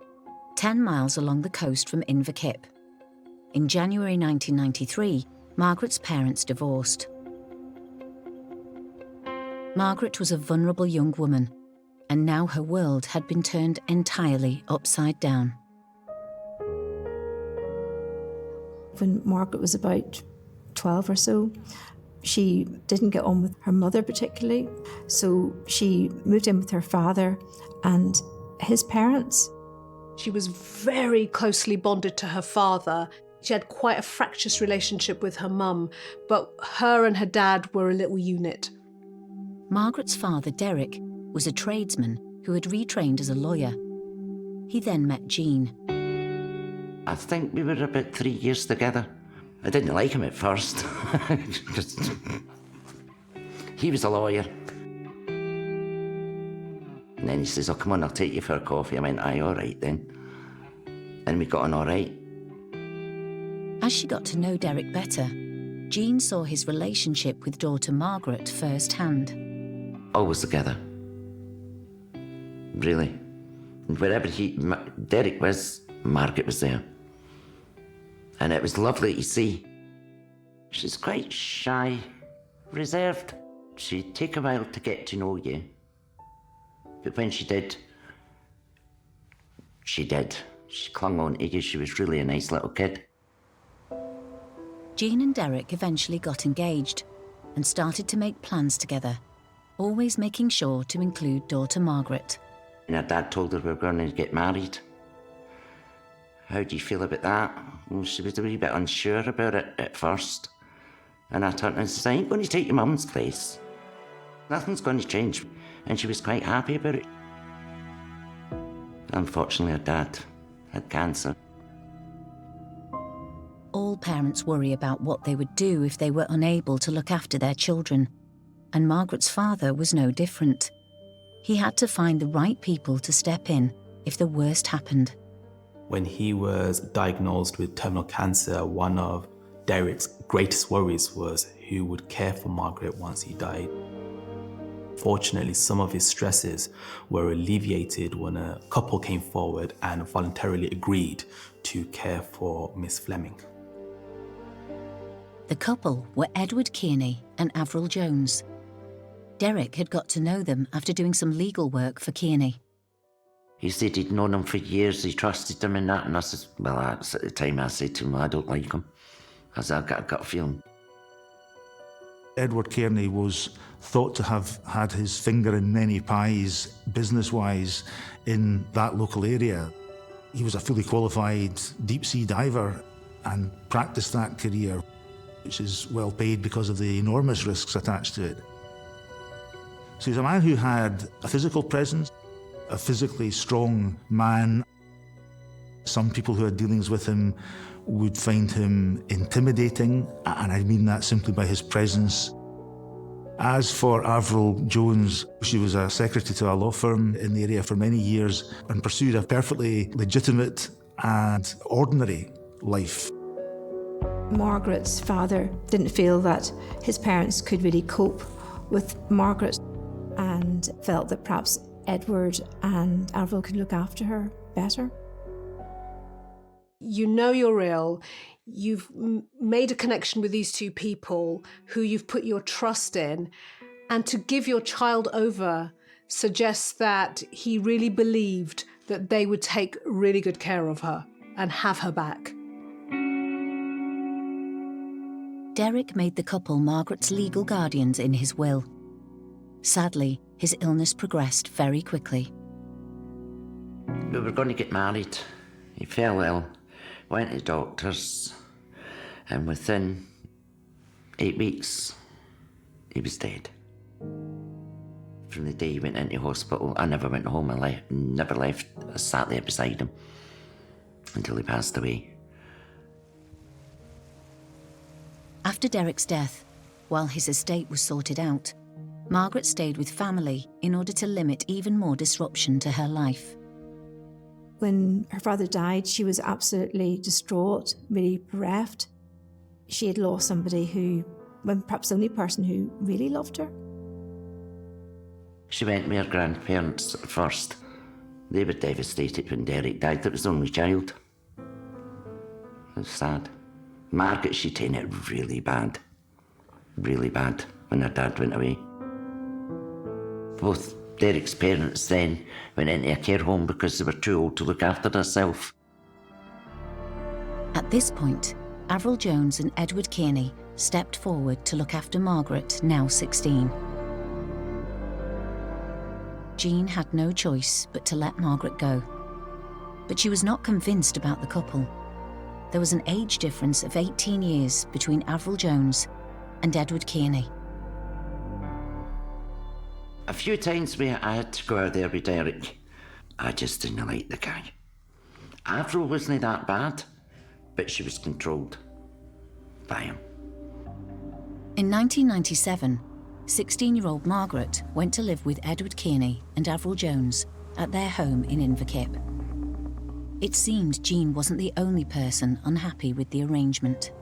10 miles along the coast from Inverkip. In January 1993, Margaret's parents divorced. Margaret was a vulnerable young woman, and now her world had been turned entirely upside down. When Margaret was about 12 or so, she didn't get on with her mother particularly, so she moved in with her father and his parents. She was very closely bonded to her father. She had quite a fractious relationship with her mum, but her and her dad were a little unit. Margaret's father, Derek, was a tradesman who had retrained as a lawyer. He then met Jean. I think we were about 3 years together. I didn't like him at first. He was a lawyer. And then he says, "Oh, come on, I'll take you for a coffee." I went, "Aye, all right then." And we got on all right. As she got to know Derek better, Jean saw his relationship with daughter Margaret firsthand. Always together. Really. And wherever Derek was, Margaret was there. And it was lovely to see. She's quite shy, reserved. She'd take a while to get to know you. But when she did, she did. She clung on to you. She was really a nice little kid. Jean and Derek eventually got engaged and started to make plans together, always making sure to include daughter Margaret. And her dad told her we were going to get married. How do you feel about that? Well, she was a wee bit unsure about it at first. And I turned and said, "I ain't going to take your mum's place. Nothing's going to change." And she was quite happy about it. Unfortunately, her dad had cancer. All parents worry about what they would do if they were unable to look after their children, and Margaret's father was no different. He had to find the right people to step in if the worst happened. When he was diagnosed with terminal cancer, one of Derek's greatest worries was who would care for Margaret once he died. Fortunately, some of his stresses were alleviated when a couple came forward and voluntarily agreed to care for Miss Fleming. The couple were Edward Kearney and Avril Jones. Derek had got to know them after doing some legal work for Kearney. He said he'd known him for years, he trusted him and that, and I said, well, at the time I said to him, I don't like him. I said, I've got a gut feeling. Edward Kearney was thought to have had his finger in many pies, business-wise, in that local area. He was a fully qualified deep-sea diver and practiced that career, which is well paid because of the enormous risks attached to it. So he's a man who had a physical presence, a physically strong man. Some people who had dealings with him would find him intimidating, and I mean that simply by his presence. As for Avril Jones, she was a secretary to a law firm in the area for many years and pursued a perfectly legitimate and ordinary life. Margaret's father didn't feel that his parents could really cope with Margaret and felt that perhaps Edward and Avril could look after her better. You know you're ill. You've made a connection with these two people who you've put your trust in, and to give your child over suggests that he really believed that they would take really good care of her and have her back. Derek made the couple Margaret's legal guardians in his will. Sadly, his illness progressed very quickly. We were going to get married. He fell ill, went to doctors, and within 8 weeks, he was dead. From the day he went into hospital, I never went home. I never left. I sat there beside him until he passed away. After Derek's death, while his estate was sorted out, Margaret stayed with family in order to limit even more disruption to her life. When her father died, she was absolutely distraught, really bereft. She had lost somebody who, well, perhaps the only person who really loved her. She went with her grandparents at first. They were devastated when Derek died. It was the only child. It was sad. Margaret, she'd taken it really bad when her dad went away. Both Derek's parents then went into a care home because they were too old to look after themselves. At this point, Avril Jones and Edward Kearney stepped forward to look after Margaret, now 16. Jean had no choice but to let Margaret go. But she was not convinced about the couple. There was an age difference of 18 years between Avril Jones and Edward Kearney. A few times I had to go out there with Derek. I just didn't like the guy. Avril wasn't that bad, but she was controlled by him. In 1997, 16-year-old Margaret went to live with Edward Kearney and Avril Jones at their home in Inverkip. It seemed Jean wasn't the only person unhappy with the arrangement.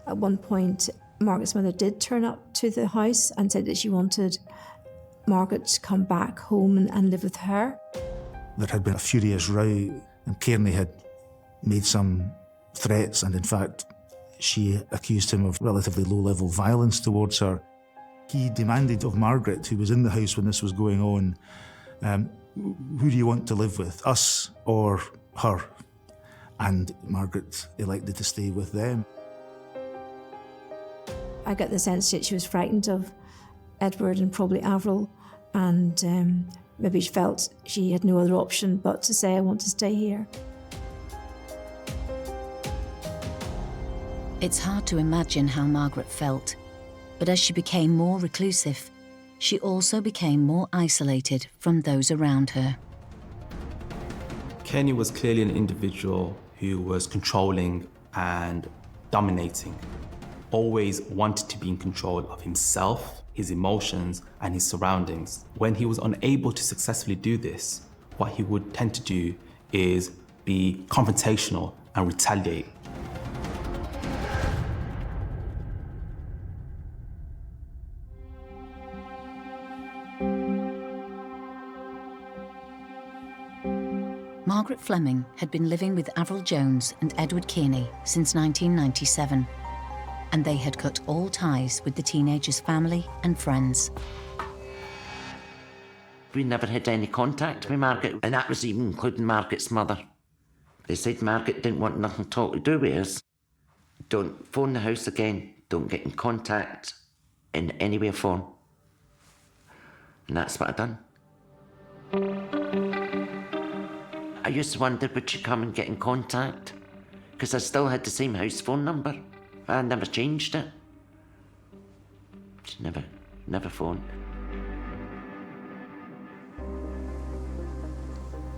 At one point, Margaret's mother did turn up to the house and said that she wanted Margaret to come back home and live with her. There had been a furious row, and Kearney had made some threats, and in fact, she accused him of relatively low-level violence towards her. He demanded of Margaret, who was in the house when this was going on, who do you want to live with, us or her? And Margaret elected to stay with them. I get the sense that she was frightened of Edward and probably Avril, and maybe she felt she had no other option but to say, I want to stay here. It's hard to imagine how Margaret felt, but as she became more reclusive, she also became more isolated from those around her. Kenny was clearly an individual who was controlling and dominating, always wanted to be in control of himself, his emotions, and his surroundings. When he was unable to successfully do this, what he would tend to do is be confrontational and retaliate. Margaret Fleming had been living with Avril Jones and Edward Kearney since 1997, and they had cut all ties with the teenagers' family and friends. We never had any contact with Margaret, and that was even including Margaret's mother. They said Margaret didn't want nothing at all to do with us. Don't phone the house again, don't get in contact in any way or form. And that's what I done. I used to wonder, would she come and get in contact? Because I still had the same house phone number. I never changed it. She never phoned.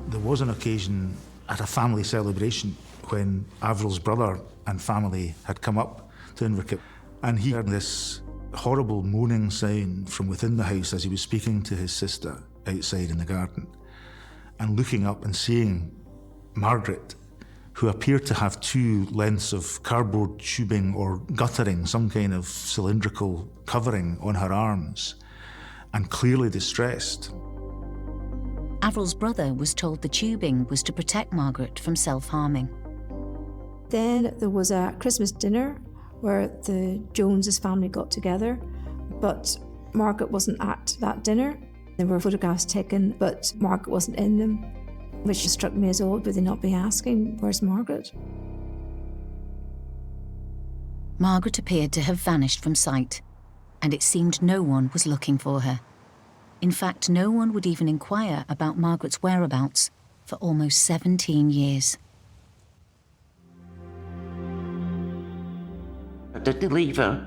There was an occasion at a family celebration when Avril's brother and family had come up to Inverkip, and he heard this horrible moaning sound from within the house as he was speaking to his sister outside in the garden. And looking up and seeing Margaret who appeared to have two lengths of cardboard tubing or guttering, some kind of cylindrical covering on her arms, and clearly distressed. Avril's brother was told the tubing was to protect Margaret from self-harming. Then there was a Christmas dinner where the Joneses family got together, but Margaret wasn't at that dinner. There were photographs taken, but Margaret wasn't in them, which struck me as odd. Would they not be asking, where's Margaret? Margaret appeared to have vanished from sight, and it seemed no one was looking for her. In fact, no one would even inquire about Margaret's whereabouts for almost 17 years. I didn't leave her.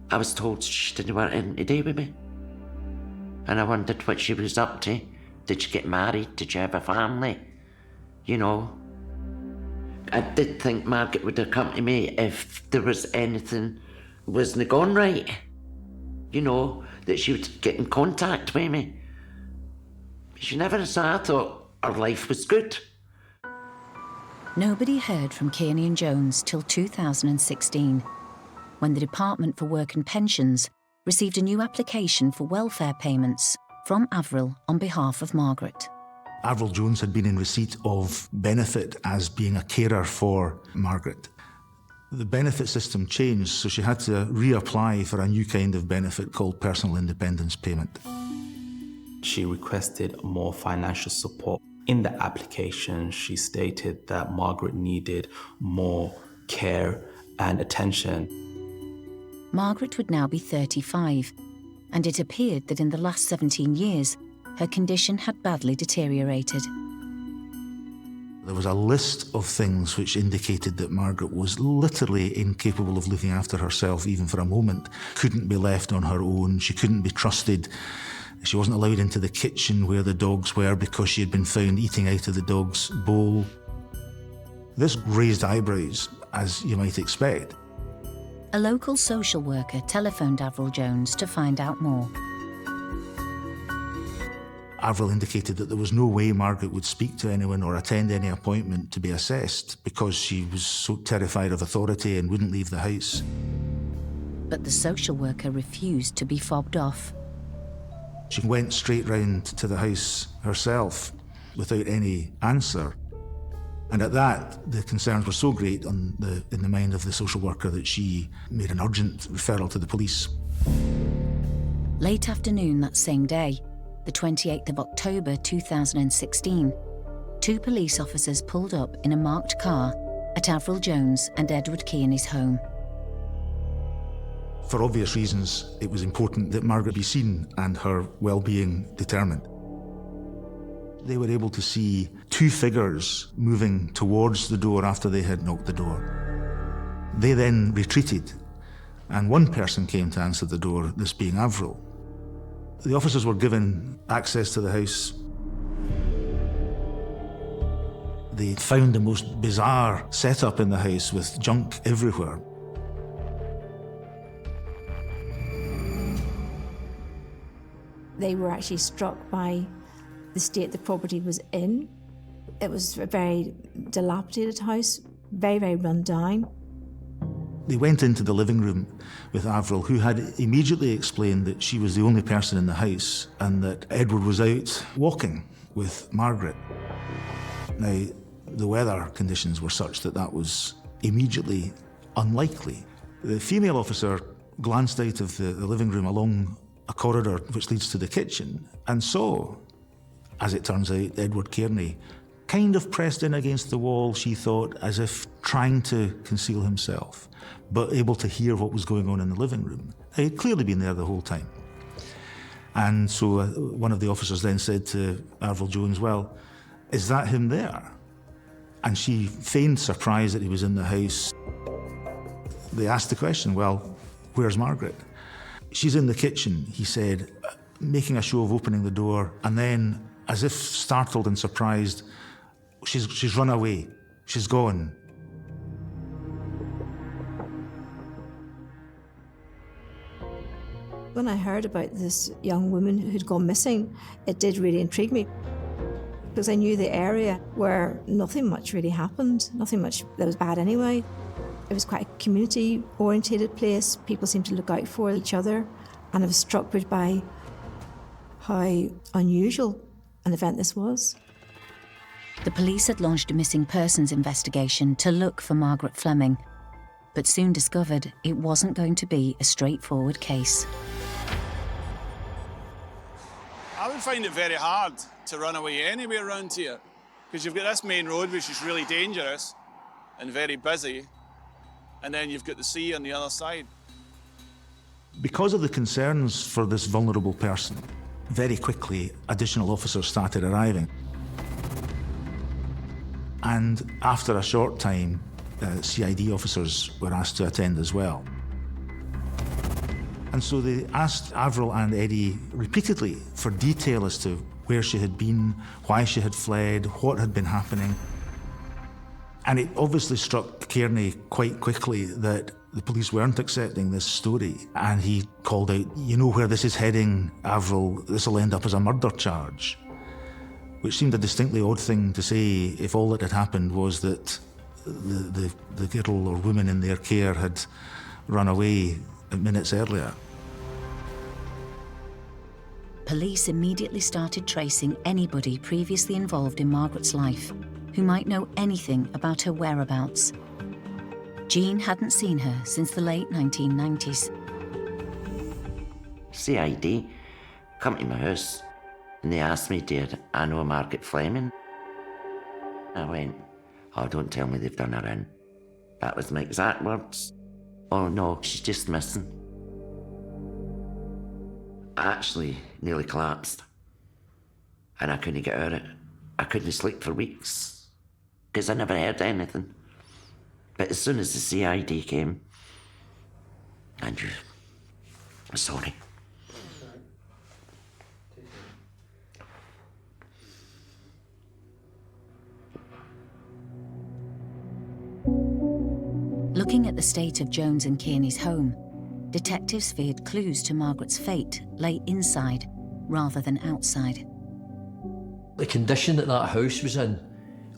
I was told she didn't want anything to do with me. And I wondered what she was up to. Did she get married? Did she have a family? You know. I did think Margaret would have come to me if there was anything wasn't gone right. You know, that she would get in contact with me. She never said. I thought her life was good. Nobody heard from Kearney and Jones till 2016, when the Department for Work and Pensions received a new application for welfare payments from Avril on behalf of Margaret. Avril Jones had been in receipt of benefit as being a carer for Margaret. The benefit system changed, so she had to reapply for a new kind of benefit called personal independence payment. She requested more financial support. In the application, she stated that Margaret needed more care and attention. Margaret would now be 35, and it appeared that in the last 17 years, her condition had badly deteriorated. There was a list of things which indicated that Margaret was literally incapable of looking after herself even for a moment, couldn't be left on her own, she couldn't be trusted. She wasn't allowed into the kitchen where the dogs were because she had been found eating out of the dog's bowl. This raised eyebrows, as you might expect. A local social worker telephoned Avril Jones to find out more. Avril indicated that there was no way Margaret would speak to anyone or attend any appointment to be assessed because she was so terrified of authority and wouldn't leave the house. But the social worker refused to be fobbed off. She went straight round to the house herself without any answer. And at that, the concerns were so great in the mind of the social worker that she made an urgent referral to the police. Late afternoon that same day, the 28th of October 2016, two police officers pulled up in a marked car at Avril Jones and Edward Kearney's home. For obvious reasons, it was important that Margaret be seen and her well-being determined. They were able to see two figures moving towards the door after they had knocked the door. They then retreated, and one person came to answer the door, this being Avril. The officers were given access to the house. They found the most bizarre setup in the house with junk everywhere. They were actually struck by the state the property was in. It was a very dilapidated house, very, very run down. They went into the living room with Avril, who had immediately explained that she was the only person in the house and that Edward was out walking with Margaret. Now, the weather conditions were such that that was immediately unlikely. The female officer glanced out of the living room along a corridor which leads to the kitchen and saw, as it turns out, Edward Kearney kind of pressed in against the wall, she thought, as if trying to conceal himself, but able to hear what was going on in the living room. He'd clearly been there the whole time. And so one of the officers then said to Avril Jones, well, is that him there? And she feigned surprise that he was in the house. They asked the question, well, where's Margaret? She's in the kitchen, he said, making a show of opening the door, and then, as if startled and surprised, she's run away. She's gone. When I heard about this young woman who'd gone missing, it did really intrigue me. because I knew the area where nothing much really happened, nothing much that was bad anyway. It was quite a community-orientated place. People seemed to look out for each other, and I was struck by how unusual an event this was. The police had launched a missing persons investigation to look for Margaret Fleming, but soon discovered it wasn't going to be a straightforward case. I would find it very hard to run away anywhere around here, because you've got this main road, which is really dangerous and very busy, and then you've got the sea on the other side. Because of the concerns for this vulnerable person, very quickly additional officers started arriving. And after a short time, CID officers were asked to attend as well. And so they asked Avril and Eddie repeatedly for detail as to where she had been, why she had fled, what had been happening. And it obviously struck Kearney quite quickly that the police weren't accepting this story. And he called out, "You know where this is heading, Avril, this will end up as a murder charge." Which seemed a distinctly odd thing to say if all that had happened was that the girl or woman in their care had run away minutes earlier. Police immediately started tracing anybody previously involved in Margaret's life who might know anything about her whereabouts. Jean hadn't seen her since the late 1990s. CID come to my house and they asked me, did I know Margaret Fleming? I went, "Oh, don't tell me they've done her in." That was my exact words. "Oh no, she's just missing." I actually nearly collapsed and I couldn't get out of it. I couldn't sleep for weeks because I never heard anything. But as soon as the CID came, Andrew, sorry. Looking at the state of Jones and Kearney's home, detectives feared clues to Margaret's fate lay inside rather than outside. The condition that that house was in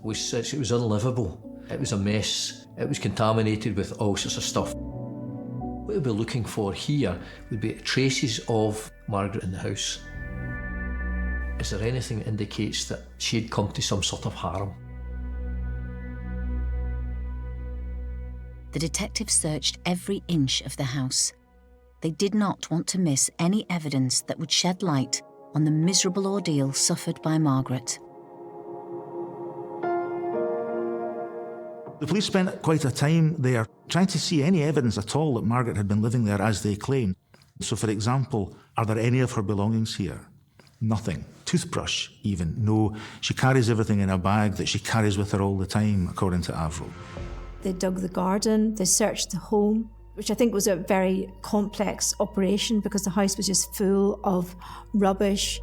was such, it was unlivable. It was a mess. It was contaminated with all sorts of stuff. What we'd be looking for here would be traces of Margaret in the house. Is there anything that indicates that she'd come to some sort of harm? The detectives searched every inch of the house. They did not want to miss any evidence that would shed light on the miserable ordeal suffered by Margaret. The police spent quite a time there trying to see any evidence at all that Margaret had been living there as they claimed. So, for example, are there any of her belongings here? Nothing. Toothbrush, even. No, she carries everything in a bag that she carries with her all the time, according to Avril. They dug the garden, they searched the home, which I think was a very complex operation because the house was just full of rubbish.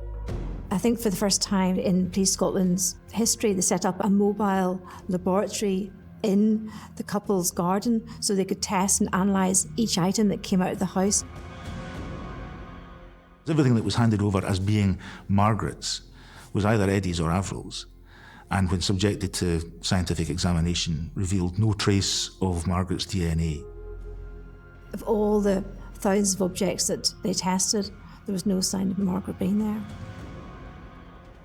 I think for the first time in Police Scotland's history, they set up a mobile laboratory in the couple's garden so they could test and analyse each item that came out of the house. Everything that was handed over as being Margaret's was either Eddie's or Avril's, and when subjected to scientific examination, revealed no trace of Margaret's DNA. Of all the thousands of objects that they tested, there was no sign of Margaret being there.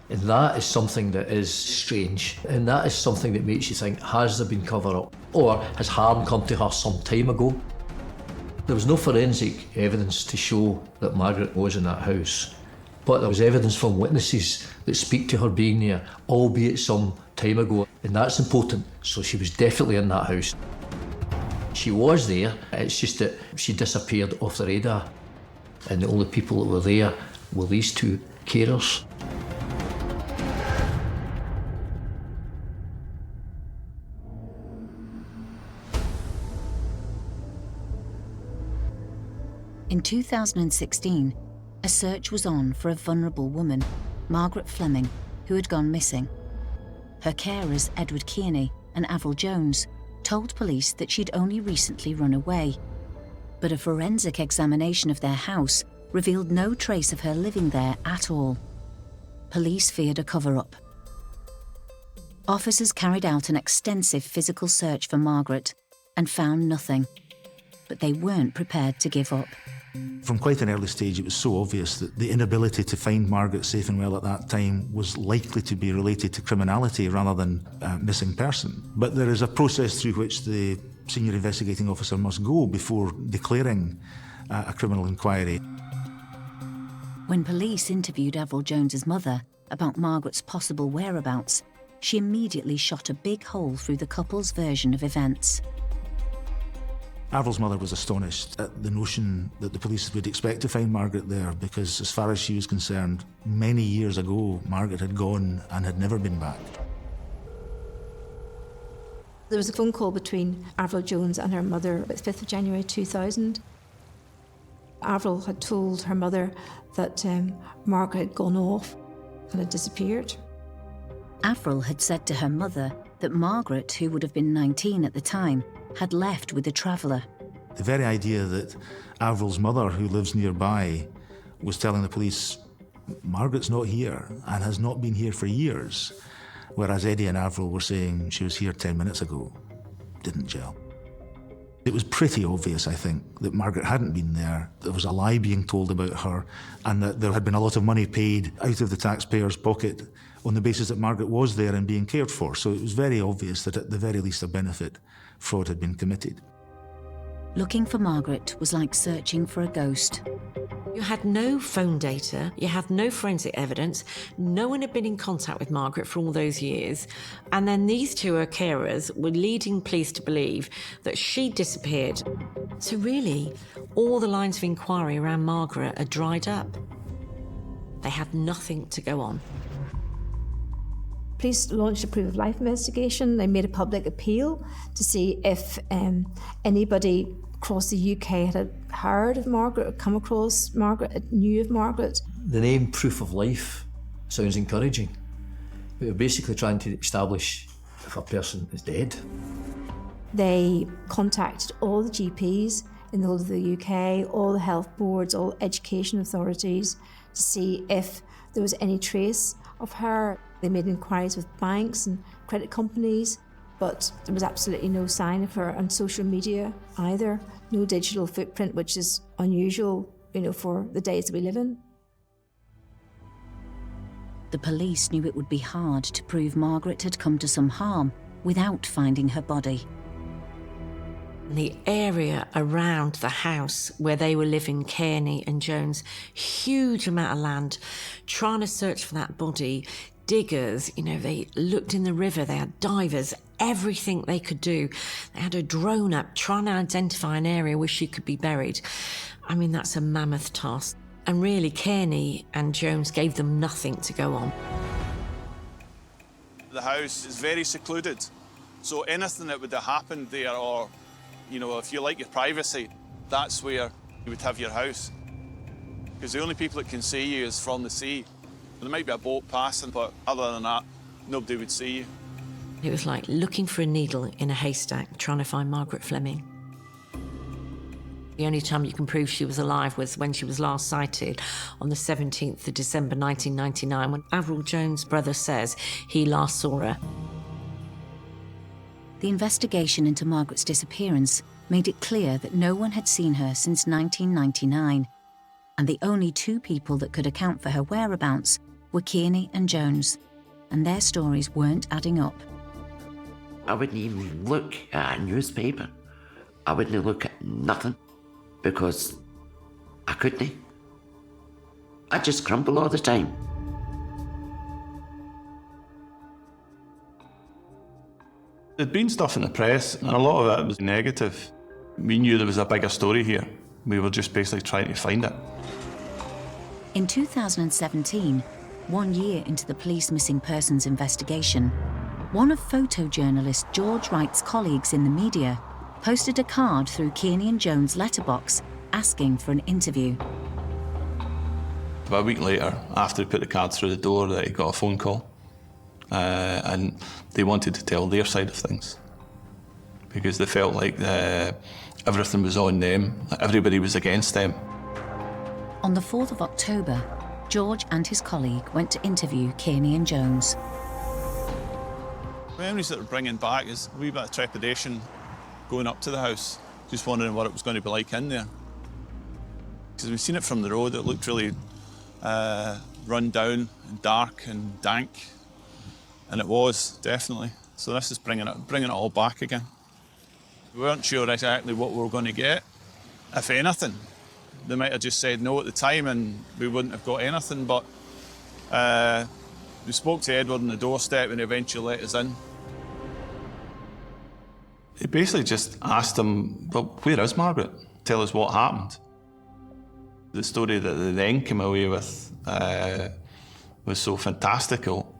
And that is something that is strange. And that is something that makes you think, has there been cover-up? Or has harm come to her some time ago? There was no forensic evidence to show that Margaret was in that house. But there was evidence from witnesses that speak to her being there, albeit some time ago. And that's important. So she was definitely in that house. She was there, it's just that she disappeared off the radar. And the only people that were there were these two carers. In 2016, a search was on for a vulnerable woman, Margaret Fleming, who had gone missing. Her carers, Edward Kearney and Avril Jones, told police that she'd only recently run away. But a forensic examination of their house revealed no trace of her living there at all. Police feared a cover-up. Officers carried out an extensive physical search for Margaret and found nothing. But they weren't prepared to give up. From quite an early stage, it was so obvious that the inability to find Margaret safe and well at that time was likely to be related to criminality rather than missing person. But there is a process through which the senior investigating officer must go before declaring a criminal inquiry. When police interviewed Avril Jones's mother about Margaret's possible whereabouts, she immediately shot a big hole through the couple's version of events. Avril's mother was astonished at the notion that the police would expect to find Margaret there because, as far as she was concerned, many years ago, Margaret had gone and had never been back. There was a phone call between Avril Jones and her mother on the 5th of January 2000. Avril had told her mother that Margaret had gone off and had disappeared. Avril had said to her mother that Margaret, who would have been 19 at the time, had left with a traveller. The very idea that Avril's mother, who lives nearby, was telling the police, Margaret's not here and has not been here for years, whereas Eddie and Avril were saying she was here 10 minutes ago, didn't gel. It was pretty obvious, I think, that Margaret hadn't been there. There was a lie being told about her and that there had been a lot of money paid out of the taxpayer's pocket on the basis that Margaret was there and being cared for. So it was very obvious that at the very least a benefit fraud had been committed. Looking for Margaret was like searching for a ghost. You had no phone data, you had no forensic evidence, no one had been in contact with Margaret for all those years, and then these two, her carers, were leading police to believe that she disappeared. So really, all the lines of inquiry around Margaret had dried up. They had nothing to go on. Police launched a proof of life investigation. They made a public appeal to see if anybody across the UK had heard of Margaret, or come across Margaret, knew of Margaret. The name Proof of Life sounds encouraging. But we're basically trying to establish if a person is dead. They contacted all the GPs in the whole of the UK, all the health boards, all education authorities to see if there was any trace of her. They made inquiries with banks and credit companies, but there was absolutely no sign of her on social media either. No digital footprint, which is unusual, for the days that we live in. The police knew it would be hard to prove Margaret had come to some harm without finding her body. The area around the house where they were living, Kearney and Jones, huge amount of land, trying to search for that body. Diggers, they looked in the river, they had divers, everything they could do. They had a drone up trying to identify an area where she could be buried. I mean, that's a mammoth task. And really, Kearney and Jones gave them nothing to go on. The house is very secluded, so anything that would have happened there, or, if you like your privacy, that's where you would have your house. Because the only people that can see you is from the sea. There might be a boat passing, but other than that, nobody would see you. It was like looking for a needle in a haystack, trying to find Margaret Fleming. The only time you can prove she was alive was when she was last sighted on the 17th of December 1999, when Avril Jones' brother says he last saw her. The investigation into Margaret's disappearance made it clear that no one had seen her since 1999, and the only two people that could account for her whereabouts were Kearney and Jones, and their stories weren't adding up. I wouldn't even look at a newspaper. I wouldn't look at nothing because I couldn't. I just crumble all the time. There'd been stuff in the press, and a lot of it was negative. We knew there was a bigger story here. We were just basically trying to find it. In 2017, 1 year into the police missing persons investigation, one of photojournalist George Wright's colleagues in the media posted a card through Kearney and Jones' letterbox asking for an interview. About a week later, after he put the card through the door, that he got a phone call. And they wanted to tell their side of things because they felt like everything was on them, everybody was against them. On the 4th of October, George and his colleague went to interview Kearney and Jones. Memories that are bringing back is a wee bit of trepidation going up to the house, just wondering what it was going to be like in there. Because we've seen it from the road, it looked really run down and dark and dank, and it was, definitely. So this is bringing it all back again. We weren't sure exactly what we were going to get, if anything. They might have just said no at the time and we wouldn't have got anything, but we spoke to Edward on the doorstep and he eventually let us in. He basically just asked him, well, where is Margaret? Tell us what happened. The story that they then came away with was so fantastical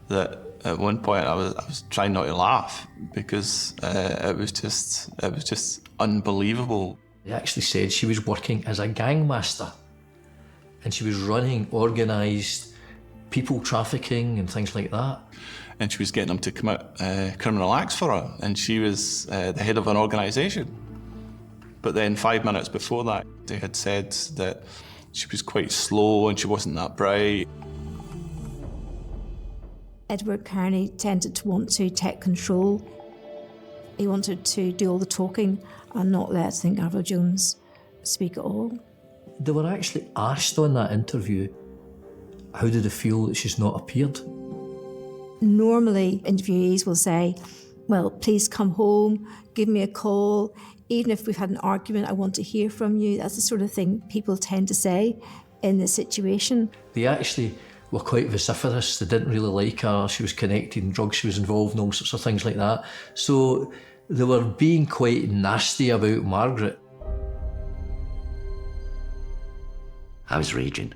that at one point I was trying not to laugh because it was just unbelievable. They actually said she was working as a gangmaster and she was running organised people trafficking and things like that. And she was getting them to commit criminal acts for her, and she was the head of an organisation. But then 5 minutes before that, they had said that she was quite slow and she wasn't that bright. Edward Kearney tended to want to take control. He wanted to do all the talking and not let, I think, Avril Jones speak at all. They were actually asked on that interview, how did they feel that she's not appeared? Normally, interviewees will say, well, please come home, give me a call. Even if we've had an argument, I want to hear from you. That's the sort of thing people tend to say in this situation. They actually were quite vociferous. They didn't really like her. She was connected in drugs, she was involved in all sorts of things like that. So they were being quite nasty about Margaret. I was raging.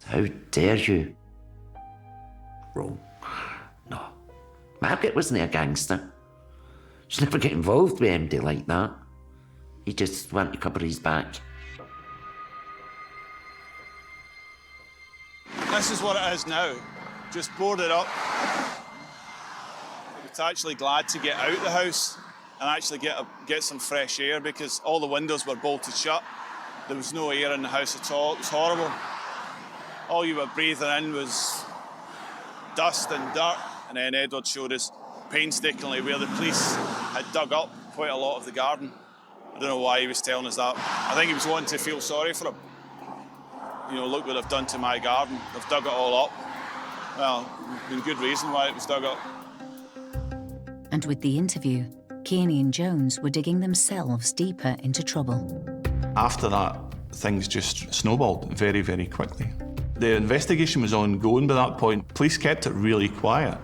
How dare you? Wrong. No. Margaret wasn't a gangster. She'd never get involved with anybody like that. He just wanted to cover his back. This is what it is now. Just boarded up. It's actually glad to get out of the house and actually get some fresh air because all the windows were bolted shut. There was no air in the house at all. It was horrible. All you were breathing in was dust and dirt. And then Edward showed us painstakingly where the police had dug up quite a lot of the garden. I don't know why he was telling us that. I think he was wanting to feel sorry for him. You know, look what they've done to my garden. They've dug it all up. Well, there's a good reason why it was dug up. And with the interview, Kearney and Jones were digging themselves deeper into trouble. After that, things just snowballed very, very quickly. The investigation was ongoing by that point. Police kept it really quiet.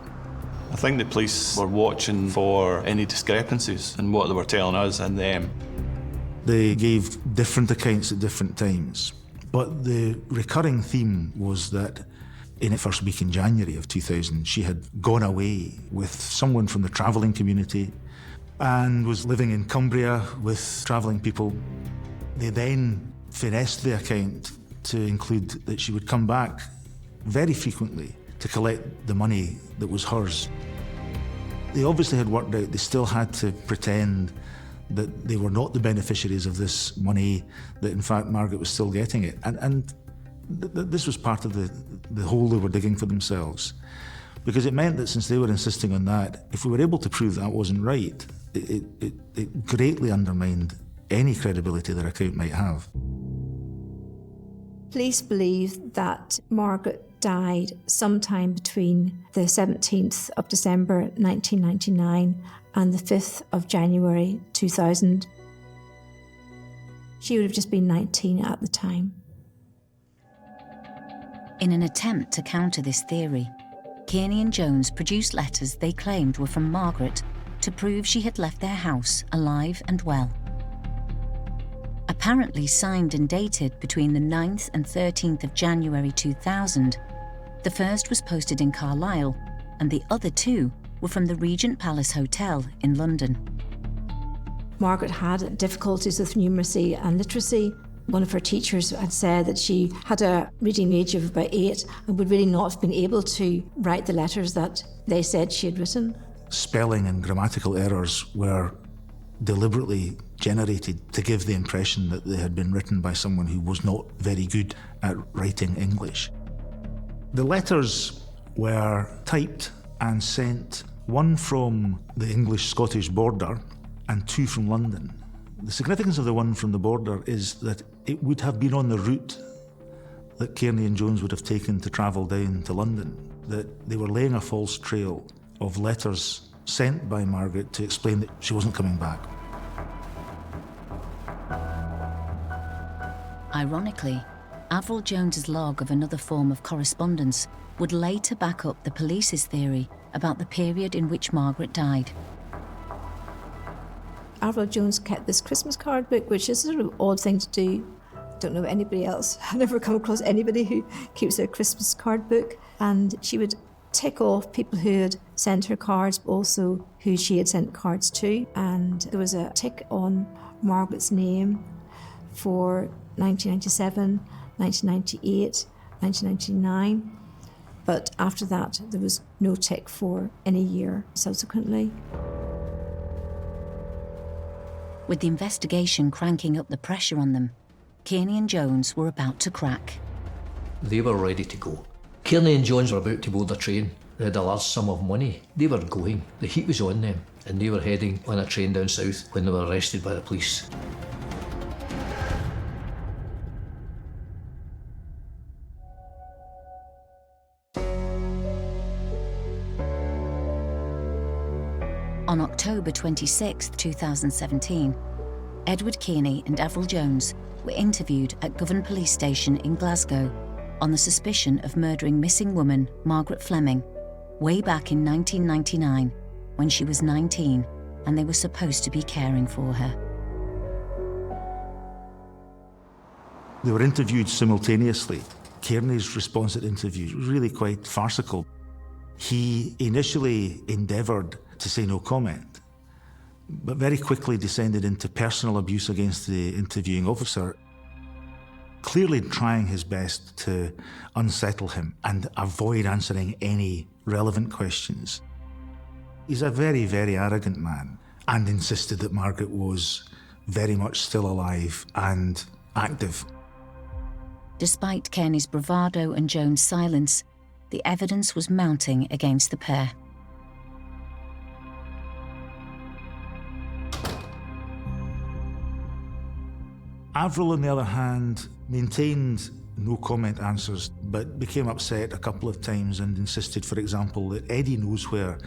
I think the police were watching for any discrepancies in what they were telling us and them. They gave different accounts at different times, but the recurring theme was that in the first week in January of 2000, she had gone away with someone from the travelling community and was living in Cumbria with travelling people. They then finessed the account to include that she would come back very frequently to collect the money that was hers. They obviously had worked out they still had to pretend that they were not the beneficiaries of this money, that in fact Margaret was still getting it. And this was part of the hole they were digging for themselves. Because it meant that since they were insisting on that, if we were able to prove that wasn't right, it greatly undermined any credibility their account might have. Police believe that Margaret died sometime between the 17th of December 1999 and the 5th of January 2000. She would have just been 19 at the time. In an attempt to counter this theory, Kearney and Jones produced letters they claimed were from Margaret to prove she had left their house alive and well. Apparently signed and dated between the 9th and 13th of January 2000, the first was posted in Carlisle and the other two were from the Regent Palace Hotel in London. Margaret had difficulties with numeracy and literacy. One of her teachers had said that she had a reading age of about 8 and would really not have been able to write the letters that they said she had written. Spelling and grammatical errors were deliberately generated to give the impression that they had been written by someone who was not very good at writing English. The letters were typed and sent one from the English-Scottish border and 2 from London. The significance of the one from the border is that it would have been on the route that Kearney and Jones would have taken to travel down to London, that they were laying a false trail of letters sent by Margaret to explain that she wasn't coming back. Ironically, Avril Jones's log of another form of correspondence would later back up the police's theory about the period in which Margaret died. Avril Jones kept this Christmas card book, which is a sort of odd thing to do. I don't know anybody else. I've never come across anybody who keeps a Christmas card book. And she would tick off people who had sent her cards, but also who she had sent cards to. And there was a tick on Margaret's name for 1997, 1998, 1999. But after that, there was no tick for any year subsequently. With the investigation cranking up the pressure on them, Kearney and Jones were about to crack. They were ready to go. Kearney and Jones were about to board a train. They had a large sum of money. They were going. The heat was on them, and they were heading on a train down south when they were arrested by the police. On October 26, 2017, Edward Kearney and Avril Jones were interviewed at Govan Police Station in Glasgow on the suspicion of murdering missing woman Margaret Fleming way back in 1999 when she was 19 and they were supposed to be caring for her. They were interviewed simultaneously. Kearney's response at interviews was really quite farcical. He initially endeavoured to say no comment, but very quickly descended into personal abuse against the interviewing officer, clearly trying his best to unsettle him and avoid answering any relevant questions. He's a very, very arrogant man and insisted that Margaret was very much still alive and active. Despite Kearney's bravado and Jones' silence, the evidence was mounting against the pair. Avril, on the other hand, maintained no comment answers, but became upset a couple of times and insisted, for example, that Eddie knows where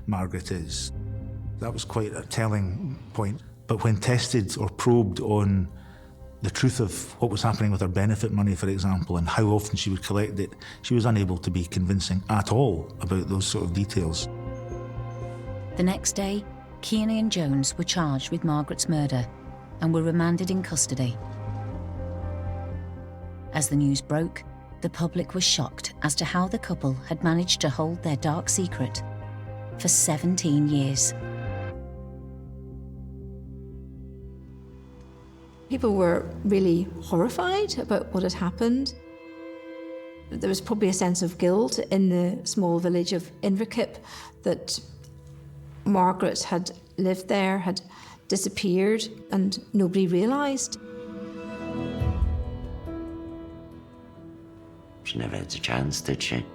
Margaret is. That was quite a telling point. But when tested or probed on the truth of what was happening with her benefit money, for example, and how often she would collect it, she was unable to be convincing at all about those sort of details. The next day, Kearney and Jones were charged with Margaret's murder and were remanded in custody. As the news broke, the public was shocked as to how the couple had managed to hold their dark secret for 17 years. People were really horrified about what had happened. There was probably a sense of guilt in the small village of Inverkip that Margaret had lived there, had disappeared, and nobody realised. She never had a chance, did she?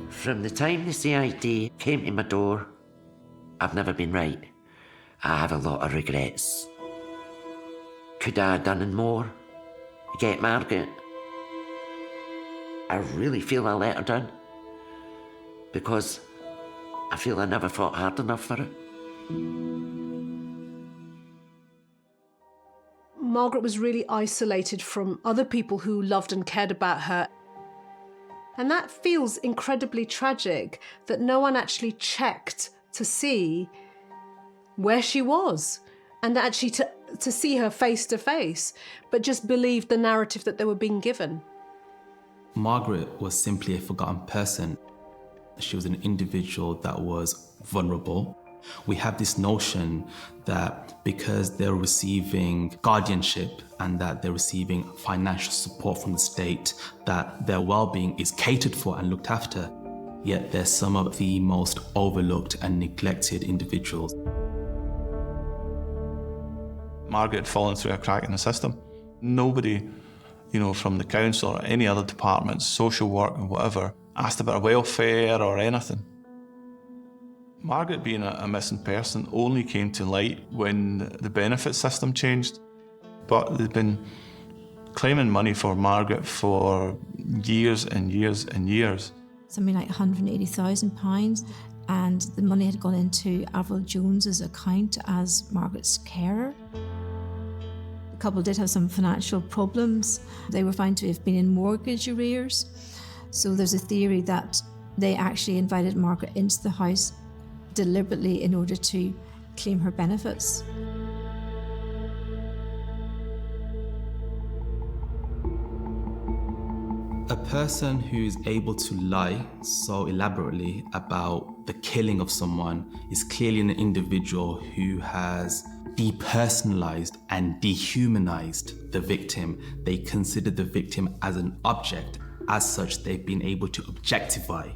From the time the CID came to my door, I've never been right. I have a lot of regrets. Could I have done more to get Margaret? I really feel I let her down because I feel I never fought hard enough for it. Margaret was really isolated from other people who loved and cared about her. And that feels incredibly tragic, that no one actually checked to see where she was and actually to see her face to face, but just believed the narrative that they were being given. Margaret was simply a forgotten person. She was an individual that was vulnerable. We have this notion that because they're receiving guardianship and that they're receiving financial support from the state, that their well-being is catered for and looked after. Yet they're some of the most overlooked and neglected individuals. Margaret had fallen through a crack in the system. Nobody from the council or any other departments, social work and whatever, asked about her welfare or anything. Margaret being a missing person only came to light when the benefit system changed. But they've been claiming money for Margaret for years and years and years. Something like £180,000, and the money had gone into Avril Jones's account as Margaret's carer. The couple did have some financial problems. They were found to have been in mortgage arrears. So there's a theory that they actually invited Margaret into the house deliberately in order to claim her benefits. A person who is able to lie so elaborately about the killing of someone is clearly an individual who has depersonalized and dehumanized the victim. They consider the victim as an object. As such, they've been able to objectify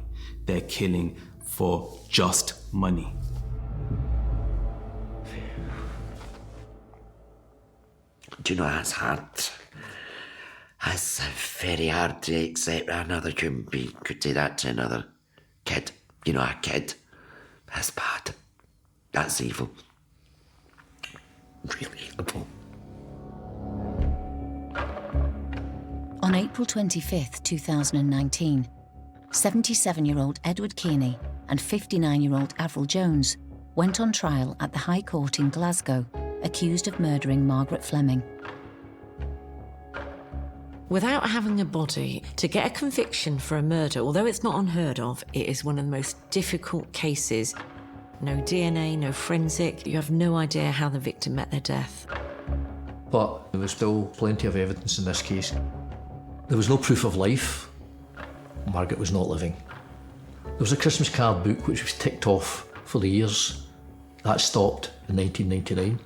their killing for just money. Do you know that's hard? That's very hard to accept that another human being could do that to another kid. A kid. That's bad. That's evil. Really evil. On April 25th, 2019, 77-year-old Edward Kearney and 59-year-old Avril Jones went on trial at the High Court in Glasgow, accused of murdering Margaret Fleming. Without having a body, to get a conviction for a murder, although it's not unheard of, it is one of the most difficult cases. No DNA, no forensic, you have no idea how the victim met their death. But there was still plenty of evidence in this case. There was no proof of life. Margaret was not living. There was a Christmas card book which was ticked off for the years. That stopped in 1999.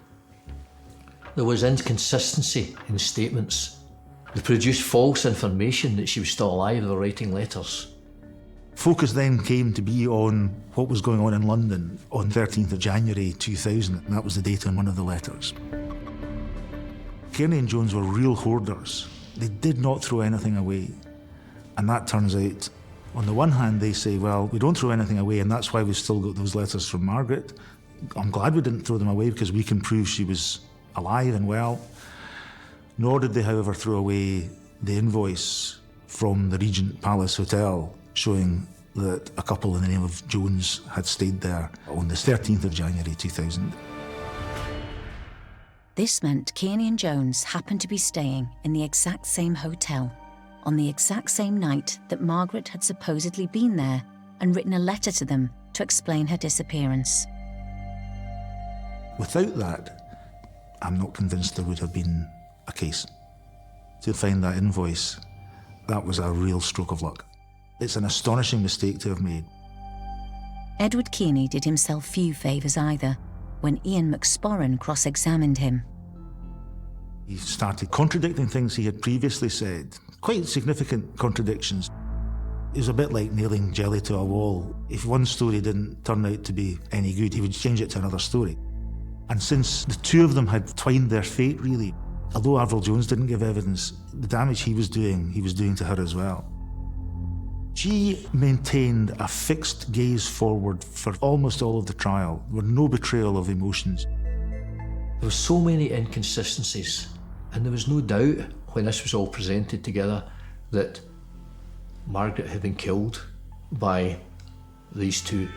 There was inconsistency in statements. They produced false information that she was still alive. They were writing letters. Focus then came to be on what was going on in London on 13th of January 2000, and that was the date on one of the letters. Kearney and Jones were real hoarders. They did not throw anything away. And that turns out, on the one hand, they say, well, we don't throw anything away, and that's why we've still got those letters from Margaret. I'm glad we didn't throw them away because we can prove she was alive and well. Nor did they, however, throw away the invoice from the Regent Palace Hotel showing that a couple in the name of Jones had stayed there on the 13th of January 2000. This meant Kearney and Jones happened to be staying in the exact same hotel on the exact same night that Margaret had supposedly been there and written a letter to them to explain her disappearance. Without that, I'm not convinced there would have been a case. To find that invoice, that was a real stroke of luck. It's an astonishing mistake to have made. Edward Kearney did himself few favours either when Ian McSporran cross-examined him. He started contradicting things he had previously said, quite significant contradictions. It was a bit like nailing jelly to a wall. If one story didn't turn out to be any good, he would change it to another story. And since the two of them had twined their fate, really, although Avril Jones didn't give evidence, the damage he was doing to her as well. She maintained a fixed gaze forward for almost all of the trial. There were no betrayal of emotions. There were so many inconsistencies, and there was no doubt when this was all presented together that Margaret had been killed by these two.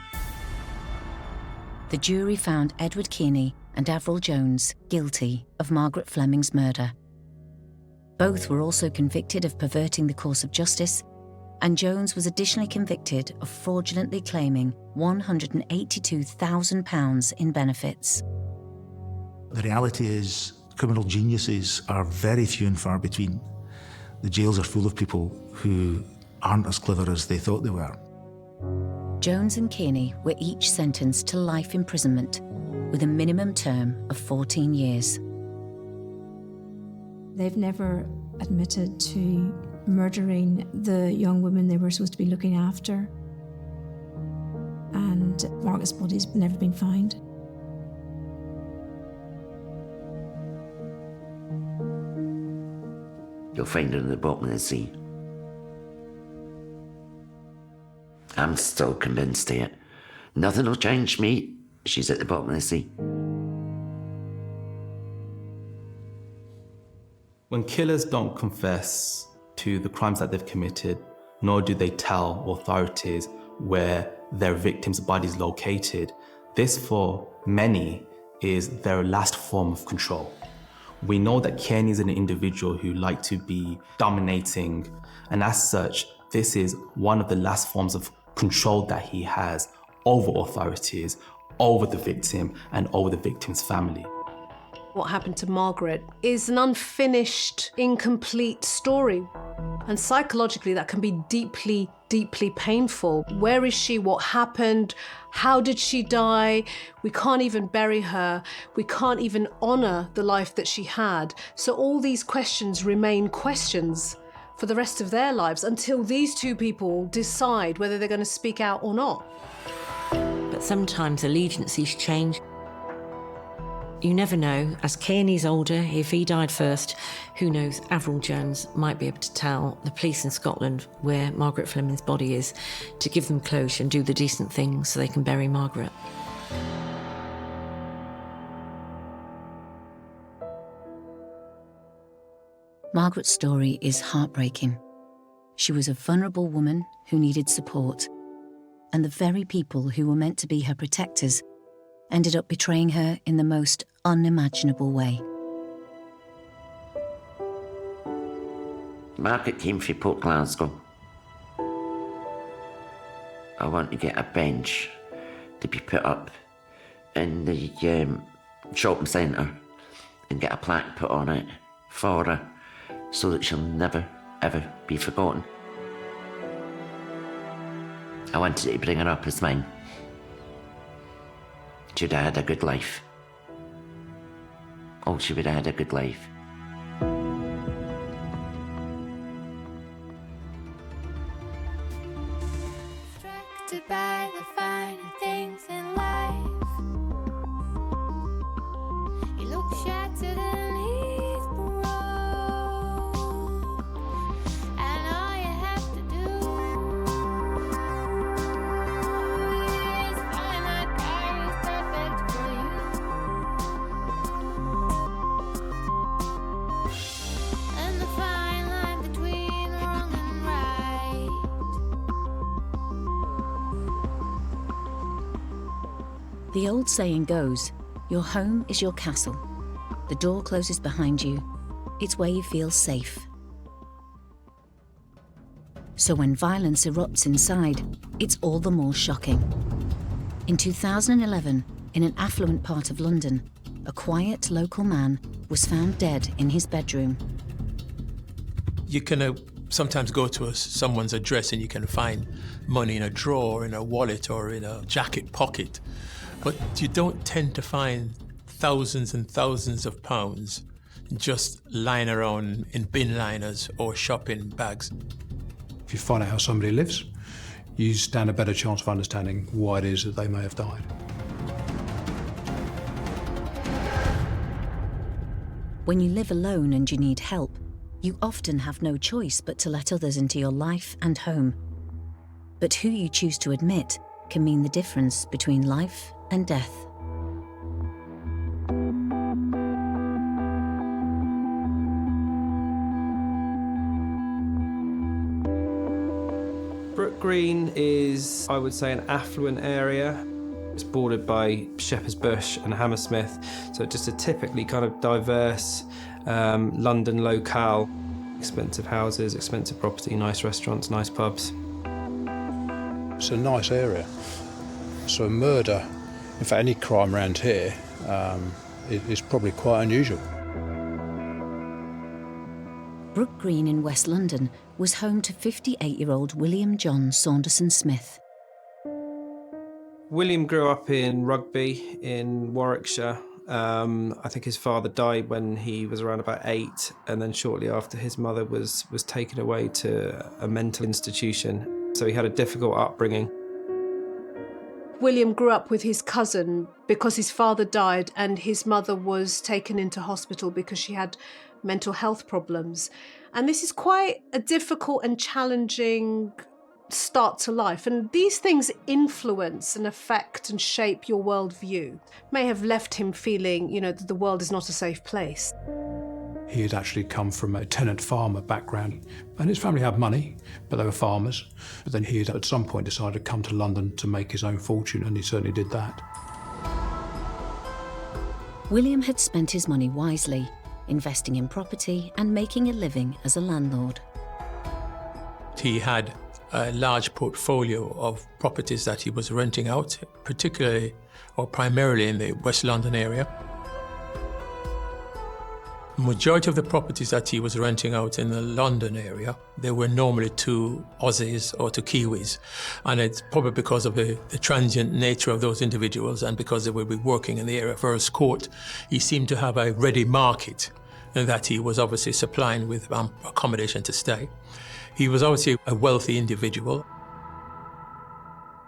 The jury found Edward Kearney and Avril Jones guilty of Margaret Fleming's murder. Both were also convicted of perverting the course of justice, and Jones was additionally convicted of fraudulently claiming £182,000 in benefits. The reality is, criminal geniuses are very few and far between. The jails are full of people who aren't as clever as they thought they were. Jones and Kearney were each sentenced to life imprisonment with a minimum term of 14 years. They've never admitted to murdering the young women they were supposed to be looking after. And Margaret's body's never been found. you'll find her in the bottom of the sea. I'm still convinced of it. Nothing will change me. She's at the bottom of the sea. When killers don't confess to the crimes that they've committed, nor do they tell authorities where their victims' body is located, this for many is their last form of control. We know that Kearney is an individual who liked to be dominating, and as such, this is one of the last forms of control that he has over authorities, over the victim, and over the victim's family. What happened to Margaret is an unfinished, incomplete story. And psychologically, that can be deeply, deeply painful. Where is she? What happened? How did she die? We can't even bury her. We can't even honour the life that she had. So all these questions remain questions for the rest of their lives until these two people decide whether they're going to speak out or not. But sometimes allegiances change. You never know. As Kearney's older, if he died first, who knows, Avril Jones might be able to tell the police in Scotland where Margaret Fleming's body is, to give them closure and do the decent things so they can bury Margaret. Margaret's story is heartbreaking. She was a vulnerable woman who needed support, and the very people who were meant to be her protectors ended up betraying her in the most unimaginable way. Margaret came from Port Glasgow. I want to get a bench to be put up in the shopping centre and get a plaque put on it for her so that she'll never, ever be forgotten. I wanted to bring her up as mine. She'd have had a good life. Oh, she would have had a good life. Distracted by the finer things in life. He looks shattered and he's broke. And all you have to do is find that guy who's perfect for you. And the fine line between wrong and right. The old saying goes, your home is your castle. The door closes behind you. It's where you feel safe. So when violence erupts inside, it's all the more shocking. In 2011, in an affluent part of London, a quiet local man was found dead in his bedroom. You can sometimes go to someone's address and you can find money in a drawer, in a wallet, or in a jacket pocket. But you don't tend to find thousands and thousands of pounds just lying around in bin liners or shopping bags. If you find out how somebody lives, you stand a better chance of understanding why it is that they may have died. When you live alone and you need help, you often have no choice but to let others into your life and home. But who you choose to admit can mean the difference between life and death. Brook Green is, I would say, an affluent area. It's bordered by Shepherd's Bush and Hammersmith, so just a typically kind of diverse London locale. Expensive houses, expensive property, nice restaurants, nice pubs. It's a nice area. So murder, in fact any crime around here, is probably quite unusual. Brook Green in West London was home to 58-year-old William John Saunderson-Smith. William grew up in Rugby in Warwickshire. I think his father died when he was around about 8, and then shortly after his mother was taken away to a mental institution. So he had a difficult upbringing. William grew up with his cousin because his father died and his mother was taken into hospital because she had mental health problems. And this is quite a difficult and challenging start to life. And these things influence and affect and shape your worldview. May have left him feeling, that the world is not a safe place. He had actually come from a tenant farmer background, and his family had money, but they were farmers. But then he had at some point decided to come to London to make his own fortune, and he certainly did that. William had spent his money wisely, investing in property and making a living as a landlord. He had a large portfolio of properties that he was renting out, particularly or primarily in the West London area. Majority of the properties that he was renting out in the London area, they were normally to Aussies or to Kiwis. And it's probably because of the transient nature of those individuals and because they would be working in the area for his court, he seemed to have a ready market that he was obviously supplying with accommodation to stay. He was obviously a wealthy individual.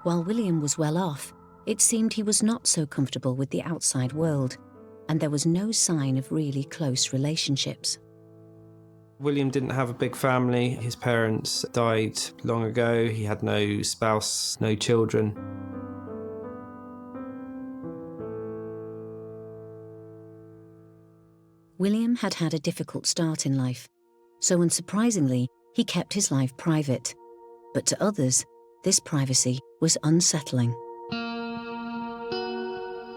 While William was well off, it seemed he was not so comfortable with the outside world, and there was no sign of really close relationships. William didn't have a big family. His parents died long ago. He had no spouse, no children. William had had a difficult start in life, so unsurprisingly, he kept his life private. But to others, this privacy was unsettling.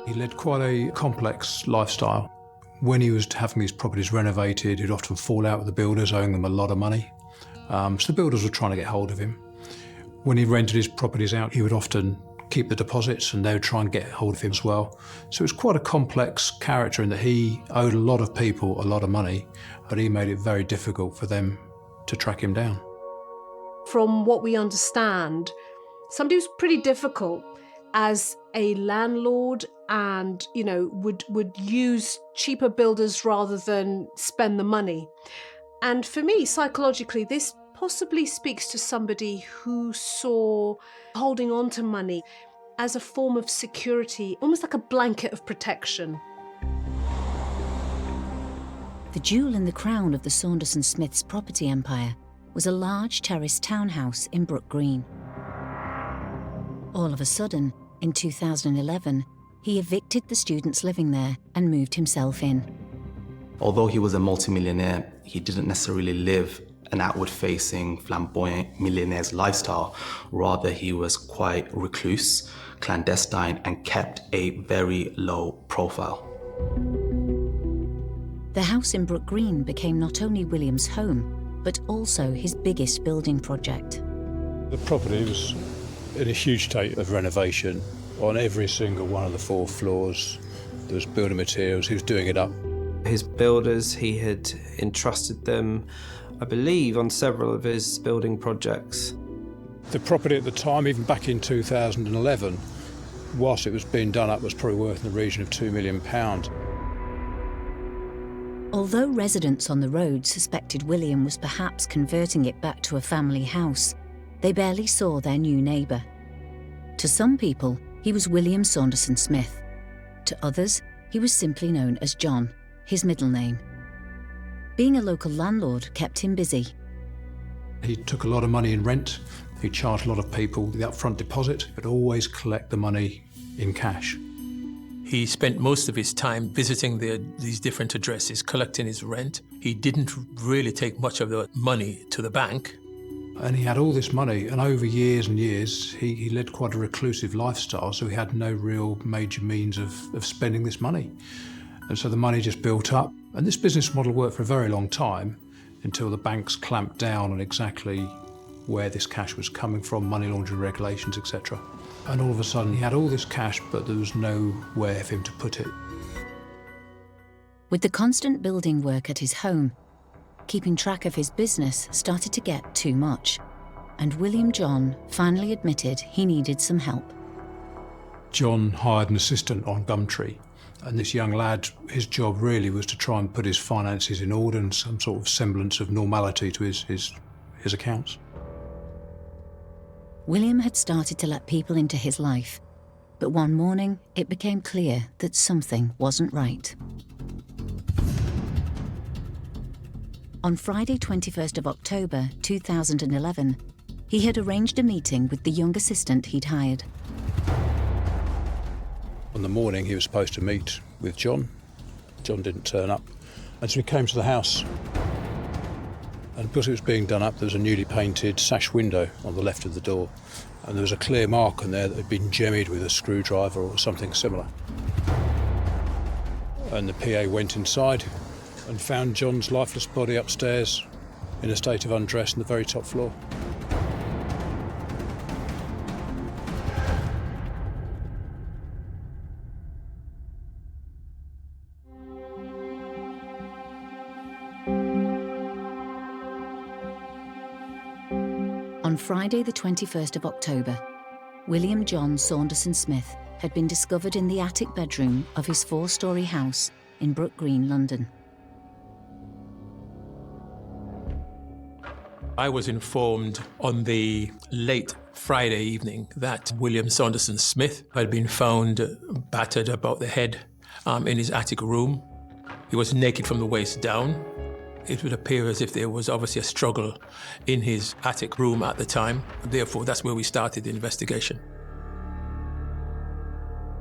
He led quite a complex lifestyle. When he was having these properties renovated, he'd often fall out with the builders, owing them a lot of money. So the builders were trying to get hold of him. When he rented his properties out, he would often keep the deposits and they would try and get hold of him as well. So it was quite a complex character in that he owed a lot of people a lot of money, but he made it very difficult for them to track him down. From what we understand, somebody who's pretty difficult as a landlord and, would use cheaper builders rather than spend the money. And for me, psychologically, this possibly speaks to somebody who saw holding on to money as a form of security, almost like a blanket of protection. The jewel in the crown of the Saunderson-Smith's property empire was a large terraced townhouse in Brook Green. All of a sudden, in 2011, he evicted the students living there and moved himself in. Although he was a multimillionaire, he didn't necessarily live an outward-facing, flamboyant millionaire's lifestyle. Rather, he was quite recluse, clandestine, and kept a very low profile. The house in Brook Green became not only William's home, but also his biggest building project. The property was in a huge state of renovation. On every single one of the 4 floors, there was building materials. He was doing it up. His builders, he had entrusted them, I believe, on several of his building projects. The property at the time, even back in 2011, whilst it was being done up, was probably worth in the region of £2 million. Although residents on the road suspected William was perhaps converting it back to a family house, they barely saw their new neighbour. To some people, he was William Saunderson-Smith. To others, he was simply known as John, his middle name. Being a local landlord kept him busy. He took a lot of money in rent. He charged a lot of people the upfront deposit, but always collect the money in cash. He spent most of his time visiting these different addresses, collecting his rent. He didn't really take much of the money to the bank. And he had all this money, and over years and years, he led quite a reclusive lifestyle, so he had no real major means of spending this money. And so the money just built up. And this business model worked for a very long time until the banks clamped down on exactly where this cash was coming from, money laundering regulations, etc. And all of a sudden, he had all this cash, but there was nowhere for him to put it. With the constant building work at his home, keeping track of his business started to get too much, and William John finally admitted he needed some help. John hired an assistant on Gumtree, and this young lad, his job really was to try and put his finances in order and some sort of semblance of normality to his accounts. William had started to let people into his life, But one morning, it became clear that something wasn't right. On Friday, 21st of October 2011, he had arranged a meeting with the young assistant he'd hired. On the morning he was supposed to meet with John. John didn't turn up. And so we came to the house. And because it was being done up, there was a newly painted sash window on the left of the door. And there was a clear mark on there that had been jemmied with a screwdriver or something similar. And the PA went inside and found John's lifeless body upstairs in a state of undress on the very top floor. On Friday the 21st of October, William John Saunderson-Smith had been discovered in the attic bedroom of his 4-storey house in Brook Green, London. I was informed on the late Friday evening that William Saunderson-Smith had been found battered about the head in his attic room. He was naked from the waist down. It would appear as if there was obviously a struggle in his attic room at the time. Therefore, that's where we started the investigation.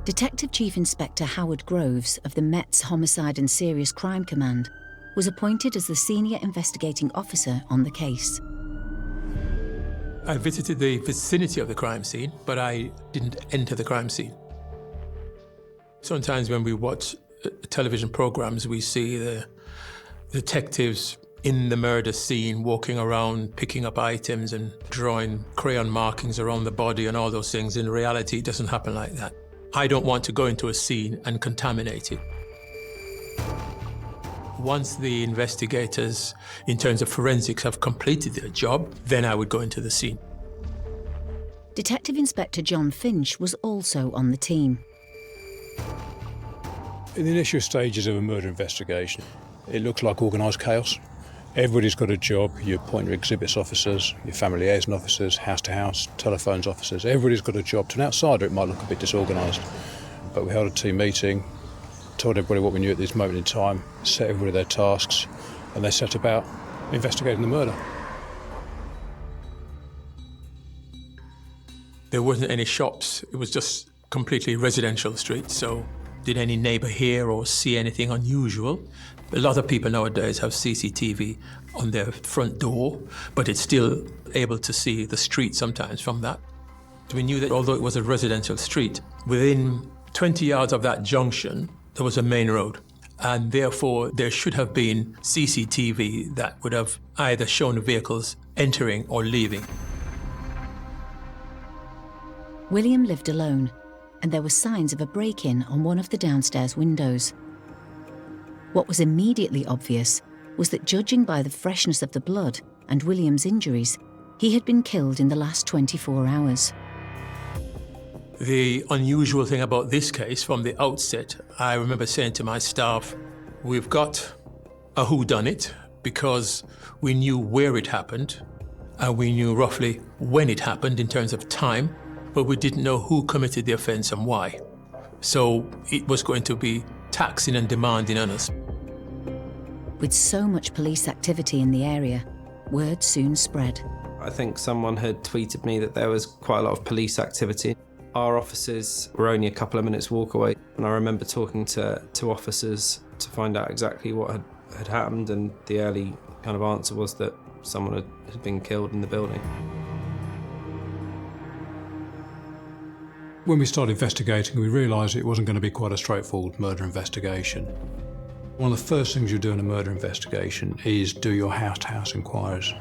Detective Chief Inspector Howard Groves of the Met's Homicide and Serious Crime Command was appointed as the senior investigating officer on the case. I visited the vicinity of the crime scene, but I didn't enter the crime scene. Sometimes when we watch television programs, we see the detectives in the murder scene walking around, picking up items and drawing crayon markings around the body and all those things. In reality, it doesn't happen like that. I don't want to go into a scene and contaminate it. Once the investigators, in terms of forensics, have completed their job, then I would go into the scene. Detective Inspector John Finch was also on the team. In the initial stages of a murder investigation, it looks like organised chaos. Everybody's got a job. You appoint your exhibits officers, your family liaison officers, house-to-house, telephones officers. Everybody's got a job. To an outsider, it might look a bit disorganised. But we held a team meeting, told everybody what we knew at this moment in time, set everybody their tasks, and they set about investigating the murder. There wasn't any shops. It was just completely residential street. So did any neighbour hear or see anything unusual? A lot of people nowadays have CCTV on their front door, but it's still able to see the street sometimes from that. We knew that although it was a residential street, within 20 yards of that junction, there was a main road. And therefore, there should have been CCTV that would have either shown vehicles entering or leaving. William lived alone, and there were signs of a break-in on one of the downstairs windows. What was immediately obvious was that, judging by the freshness of the blood and William's injuries, he had been killed in the last 24 hours. The unusual thing about this case from the outset, I remember saying to my staff, we've got a whodunit because we knew where it happened and we knew roughly when it happened in terms of time, but we didn't know who committed the offence and why. So it was going to be taxing and demanding on us. With so much police activity in the area, word soon spread. I think someone had tweeted me that there was quite a lot of police activity. Our offices were only a couple of minutes walk away, and I remember talking to officers to find out exactly what had happened, and the early kind of answer was that someone had been killed in the building. When we started investigating, we realised it wasn't going to be quite a straightforward murder investigation. One of the first things you do in a murder investigation is do your house-to-house inquiries.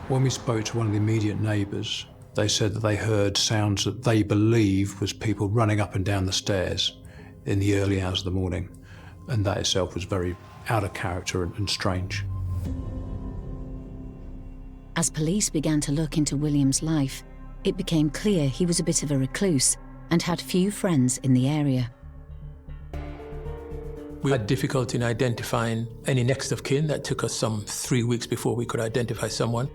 When we spoke to one of the immediate neighbours, they said that they heard sounds that they believe was people running up and down the stairs in the early hours of the morning, and that itself was very out of character and strange. As police began to look into William's life, it became clear he was a bit of a recluse and had few friends in the area. We had difficulty in identifying any next of kin. That took us some 3 weeks before we could identify someone.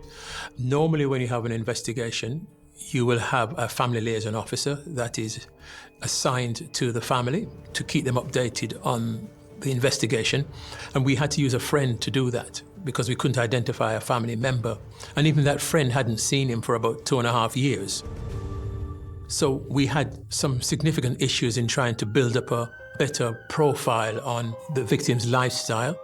Normally when you have an investigation, you will have a family liaison officer that is assigned to the family to keep them updated on the investigation. And we had to use a friend to do that because we couldn't identify a family member. And even that friend hadn't seen him for about 2.5 years. So we had some significant issues in trying to build up a better profile on the victim's lifestyle.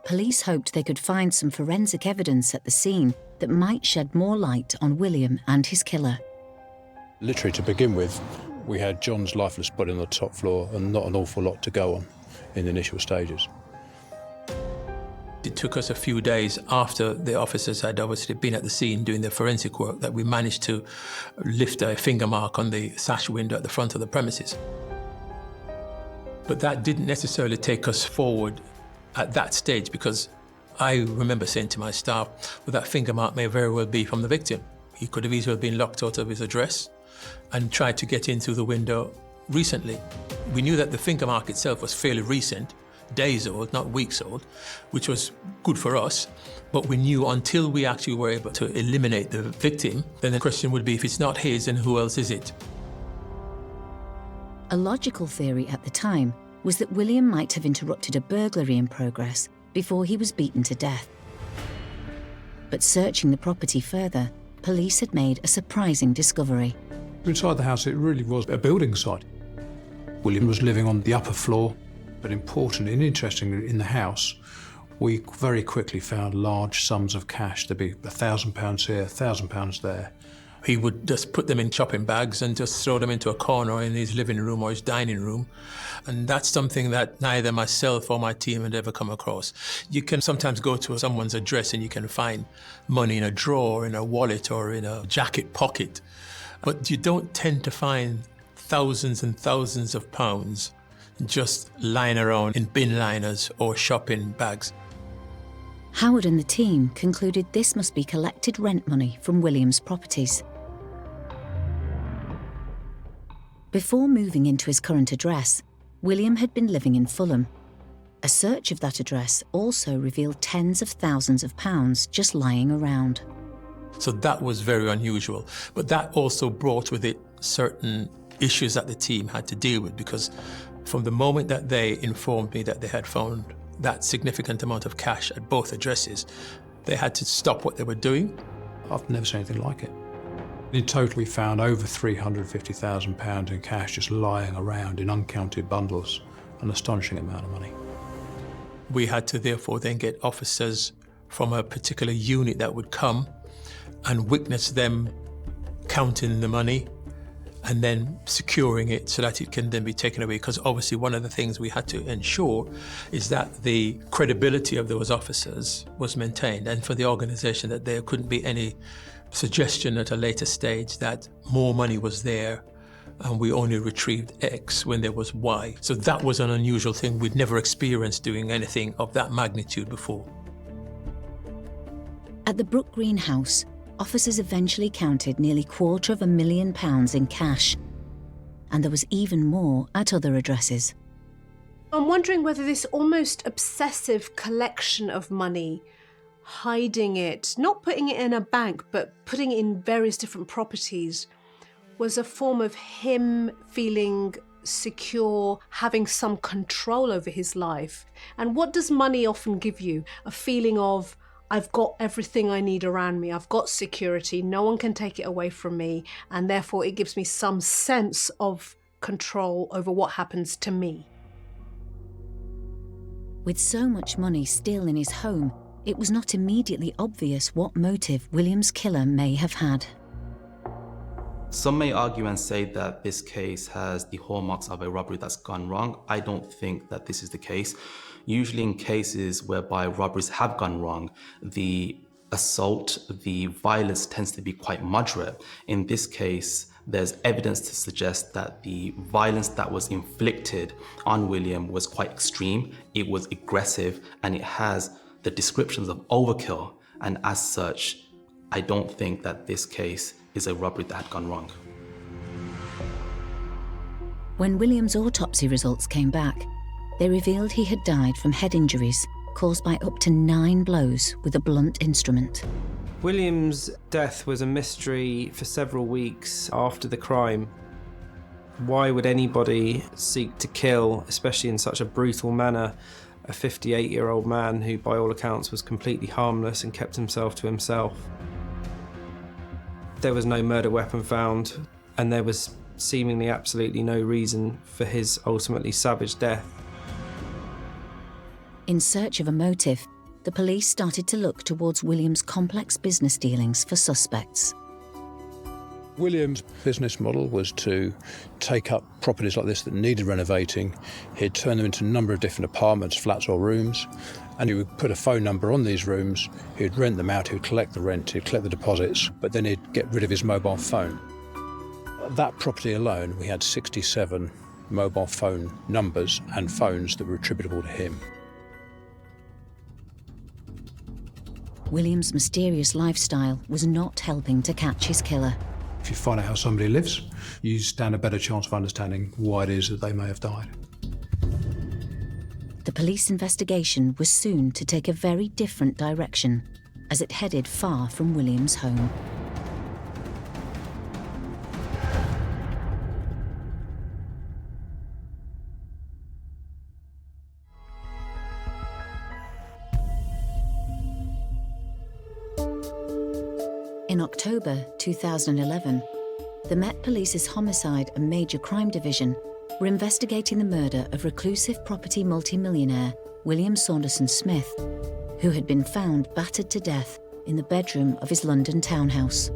Police hoped they could find some forensic evidence at the scene that might shed more light on William and his killer. Literally, to begin with, we had John's lifeless body on the top floor and not an awful lot to go on in the initial stages. It took us a few days after the officers had obviously been at the scene doing their forensic work that we managed to lift a finger mark on the sash window at the front of the premises. But that didn't necessarily take us forward at that stage, because I remember saying to my staff, well, that finger mark may very well be from the victim. He could have easily been locked out of his address and tried to get in through the window recently. We knew that the finger mark itself was fairly recent, days old, not weeks old, which was good for us. But we knew until we actually were able to eliminate the victim, then the question would be, if it's not his, then who else is it? A logical theory at the time was that William might have interrupted a burglary in progress before he was beaten to death. But searching the property further, police had made a surprising discovery. Inside the house, it really was a building site. William was living on the upper floor, but importantly and interestingly, in the house, we very quickly found large sums of cash. There'd be £1,000 here, £1,000 there. He would just put them in shopping bags and just throw them into a corner in his living room or his dining room. And that's something that neither myself or my team had ever come across. You can sometimes go to someone's address and you can find money in a drawer, in a wallet, or in a jacket pocket. But you don't tend to find thousands and thousands of pounds just lying around in bin liners or shopping bags. Howard and the team concluded this must be collected rent money from William's properties. Before moving into his current address, William had been living in Fulham. A search of that address also revealed tens of thousands of pounds just lying around. So that was very unusual. But that also brought with it certain issues that the team had to deal with, because from the moment that they informed me that they had found that significant amount of cash at both addresses, they had to stop what they were doing. I've never seen anything like it. In total, we found over £350,000 in cash just lying around in uncounted bundles, an astonishing amount of money. We had to therefore then get officers from a particular unit that would come and witness them counting the money and then securing it so that it can then be taken away. Because obviously one of the things we had to ensure is that the credibility of those officers was maintained, and for the organisation that there couldn't be any suggestion at a later stage that more money was there and we only retrieved X when there was Y. So that was an unusual thing. We'd never experienced doing anything of that magnitude before. At the Brook Green house, officers eventually counted nearly £250,000 in cash, and there was even more at other addresses. I'm wondering whether this almost obsessive collection of money, hiding it, not putting it in a bank, but putting it in various different properties, was a form of him feeling secure, having some control over his life. And what does money often give you? A feeling of, I've got everything I need around me. I've got security. No one can take it away from me. And therefore it gives me some sense of control over what happens to me. With so much money still in his home, it was not immediately obvious what motive William's killer may have had. Some may argue and say that this case has the hallmarks of a robbery that's gone wrong. I don't think that this is the case. Usually in cases whereby robberies have gone wrong, the assault, the violence tends to be quite moderate. In this case, there's evidence to suggest that the violence that was inflicted on William was quite extreme, it was aggressive, and it has the descriptions of overkill. And as such, I don't think that this case is a robbery that had gone wrong. When William's autopsy results came back, they revealed he had died from head injuries caused by up to 9 blows with a blunt instrument. William's death was a mystery for several weeks after the crime. Why would anybody seek to kill, especially in such a brutal manner, a 58-year-old man who, by all accounts, was completely harmless and kept himself to himself? There was no murder weapon found, and there was seemingly absolutely no reason for his ultimately savage death. In search of a motive, the police started to look towards William's complex business dealings for suspects. William's business model was to take up properties like this that needed renovating. He'd turn them into a number of different apartments, flats or rooms, and he would put a phone number on these rooms. He'd rent them out, he'd collect the rent, he'd collect the deposits, but then he'd get rid of his mobile phone. That property alone, we had 67 mobile phone numbers and phones that were attributable to him. William's mysterious lifestyle was not helping to catch his killer. If you find out how somebody lives, you stand a better chance of understanding why it is that they may have died. The police investigation was soon to take a very different direction, as it headed far from William's home. In October 2011, the Met Police's Homicide and Major Crime Division were investigating the murder of reclusive property multimillionaire William Saunderson-Smith, who had been found battered to death in the bedroom of his London townhouse.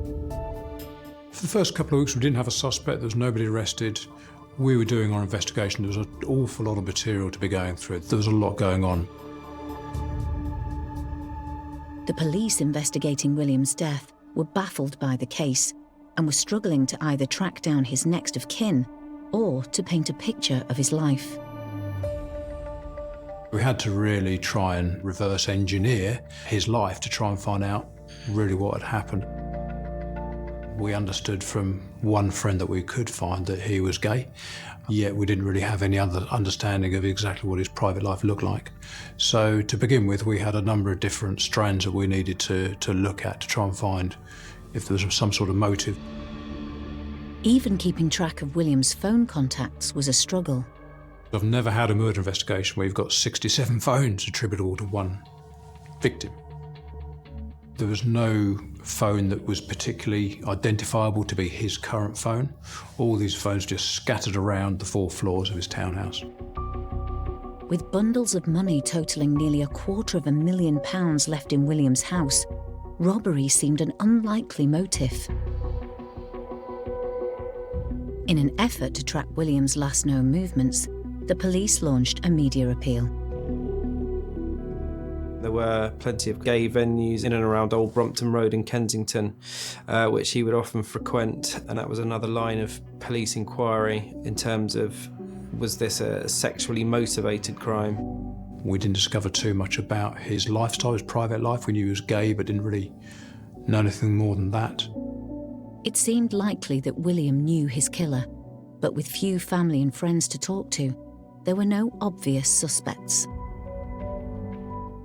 For the first couple of weeks, we didn't have a suspect, there was nobody arrested. We were doing our investigation, there was an awful lot of material to be going through. There was a lot going on. The police investigating William's death were baffled by the case and were struggling to either track down his next of kin or to paint a picture of his life. We had to really try and reverse engineer his life to try and find out really what had happened. We understood from one friend that we could find that he was gay, yet we didn't really have any other understanding of exactly what his private life looked like. So to begin with, we had a number of different strands that we needed to look at to try and find if there was some sort of motive. Even keeping track of William's phone contacts was a struggle. I've never had a murder investigation where you've got 67 phones attributable to one victim. There was no phone that was particularly identifiable to be his current phone. All these phones just scattered around the 4 floors of his townhouse. With bundles of money totalling nearly £250,000 left in William's house, robbery seemed an unlikely motive. In an effort to track William's last known movements, the police launched a media appeal. There were plenty of gay venues in and around Old Brompton Road in Kensington, which he would often frequent, and that was another line of police inquiry in terms of, was this a sexually motivated crime? We didn't discover too much about his lifestyle, his private life. We knew he was gay, but didn't really know anything more than that. It seemed likely that William knew his killer, but with few family and friends to talk to, there were no obvious suspects.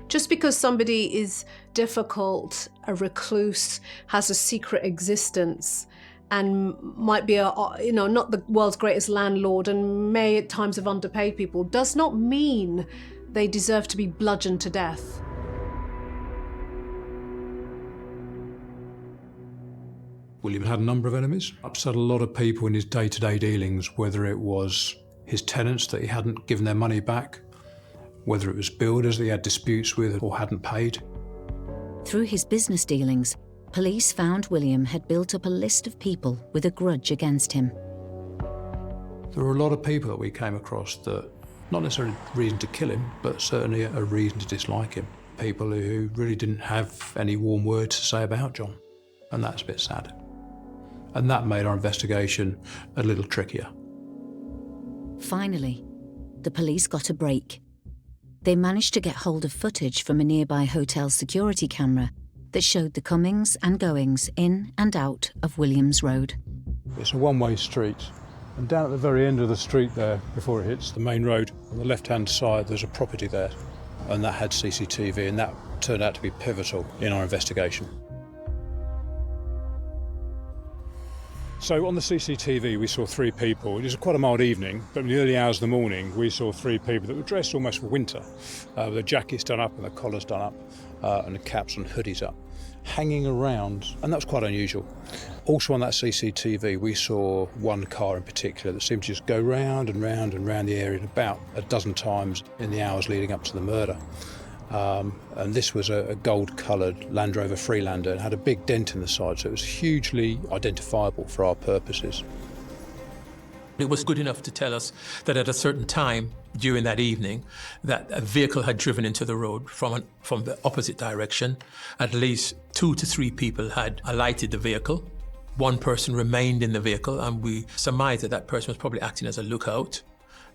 Just because somebody is difficult, a recluse, has a secret existence, and might be not the world's greatest landlord and may at times have underpaid people, does not mean they deserve to be bludgeoned to death. William had a number of enemies, upset a lot of people in his day-to-day dealings, whether it was his tenants that he hadn't given their money back, whether it was builders that he had disputes with or hadn't paid. Through his business dealings, police found William had built up a list of people with a grudge against him. There were a lot of people that we came across that, not necessarily a reason to kill him, but certainly a reason to dislike him. People who really didn't have any warm words to say about John, and that's a bit sad. And that made our investigation a little trickier. Finally, the police got a break. They managed to get hold of footage from a nearby hotel security camera that showed the comings and goings in and out of Williams Road. It's a one-way street, and down at the very end of the street there, before it hits the main road, on the left-hand side there's a property there, and that had CCTV, and that turned out to be pivotal in our investigation. So on the CCTV, we saw 3 people. It was quite a mild evening, but in the early hours of the morning, we saw 3 people that were dressed almost for winter, with their jackets done up and their collars done up, and the caps and hoodies up, hanging around, and that was quite unusual. Also on that CCTV, we saw one car in particular that seemed to just go round and round and round the area about a dozen times in the hours leading up to the murder. And this was a gold-coloured Land Rover Freelander and had a big dent in the side, so it was hugely identifiable for our purposes. It was good enough to tell us that at a certain time during that evening that a vehicle had driven into the road from the opposite direction. At least 2 to 3 people had alighted the vehicle. 1 person remained in the vehicle, and we surmised that that person was probably acting as a lookout,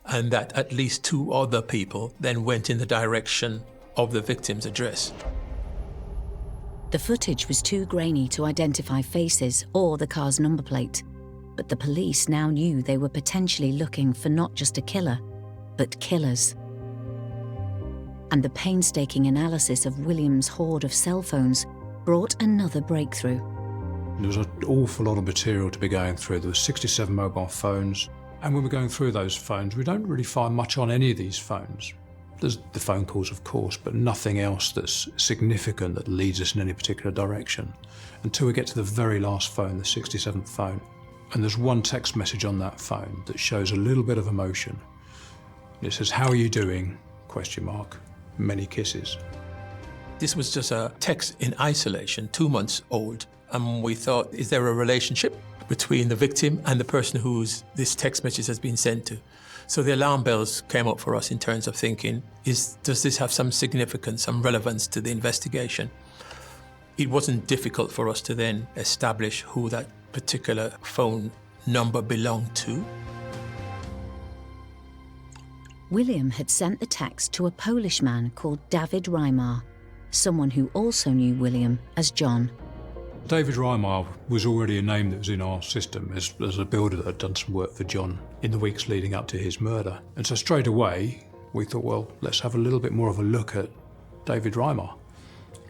and that at least 2 other people then went in the direction of the victim's address. The footage was too grainy to identify faces or the car's number plate, but the police now knew they were potentially looking for not just a killer, but killers. And the painstaking analysis of William's hoard of cell phones brought another breakthrough. There was an awful lot of material to be going through. There were 67 mobile phones, and when we're going through those phones, we don't really find much on any of these phones. There's the phone calls, of course, but nothing else that's significant that leads us in any particular direction until we get to the very last phone, the 67th phone. And there's one text message on that phone that shows a little bit of emotion. It says, "How are you doing? ? Many kisses." This was just a text in isolation, 2 months old, and we thought, is there a relationship between the victim and the person whose this text message has been sent to? So the alarm bells came up for us in terms of thinking, does this have some significance, some relevance to the investigation? It wasn't difficult for us to then establish who that particular phone number belonged to. William had sent the text to a Polish man called David Reimar, someone who also knew William as John. David Reimar was already a name that was in our system as a builder that had done some work for John in the weeks leading up to his murder. And so straight away, we thought, well, let's have a little bit more of a look at David Reimar.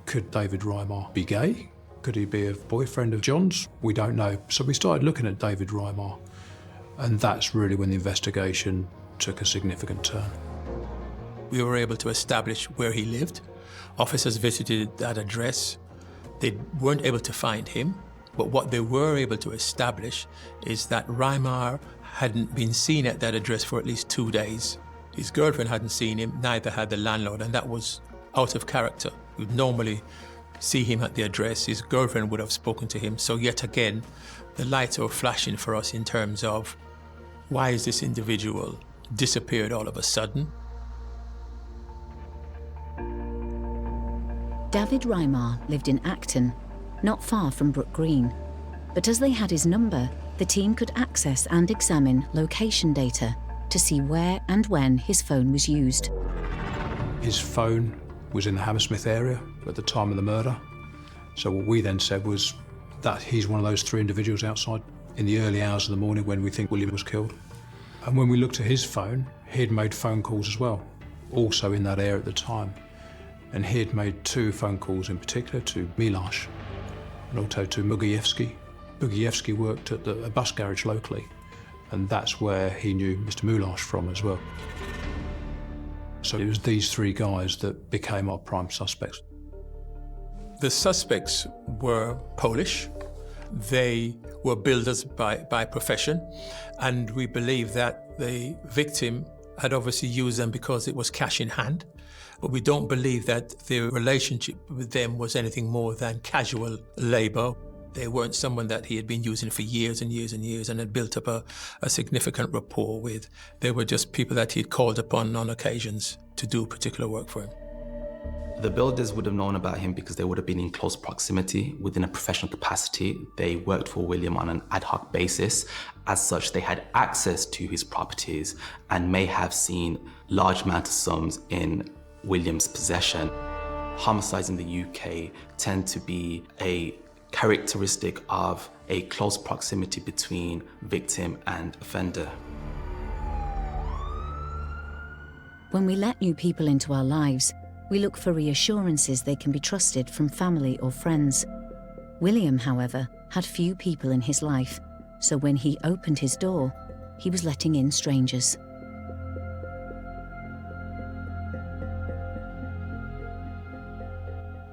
Could David Reimar be gay? Could he be a boyfriend of John's? We don't know. So we started looking at David Reimar, and that's really when the investigation took a significant turn. We were able to establish where he lived. Officers visited that address. They weren't able to find him, but what they were able to establish is that Reimar hadn't been seen at that address for at least 2 days. His girlfriend hadn't seen him, neither had the landlord, and that was out of character. We'd normally see him at the address. His girlfriend would have spoken to him. So yet again, the lights are flashing for us in terms of why is this individual disappeared all of a sudden? David Reimar lived in Acton, not far from Brook Green. But as they had his number, the team could access and examine location data to see where and when his phone was used. His phone was in the Hammersmith area at the time of the murder. So what we then said was that he's one of those 3 individuals outside in the early hours of the morning when we think William was killed. And when we looked at his phone, he'd made phone calls as well, also in that area at the time. And he had made 2 phone calls in particular to Milosz and also to Mugiewski. Mugiewski worked at a bus garage locally, and that's where he knew Mr. Milosz from as well. So it was these 3 guys that became our prime suspects. The suspects were Polish. They were builders by profession, and we believe that the victim had obviously used them because it was cash in hand. But we don't believe that the relationship with them was anything more than casual labor. They weren't someone that he had been using for years and years and years and had built up a significant rapport with. They were just people that he'd called upon on occasions to do particular work for him. The builders would have known about him because they would have been in close proximity within a professional capacity. They worked for William on an ad hoc basis. As such, they had access to his properties and may have seen large amounts of sums in William's possession. Homicides in the UK tend to be a characteristic of a close proximity between victim and offender. When we let new people into our lives, we look for reassurances they can be trusted from family or friends. William, however, had few people in his life, so when he opened his door, he was letting in strangers.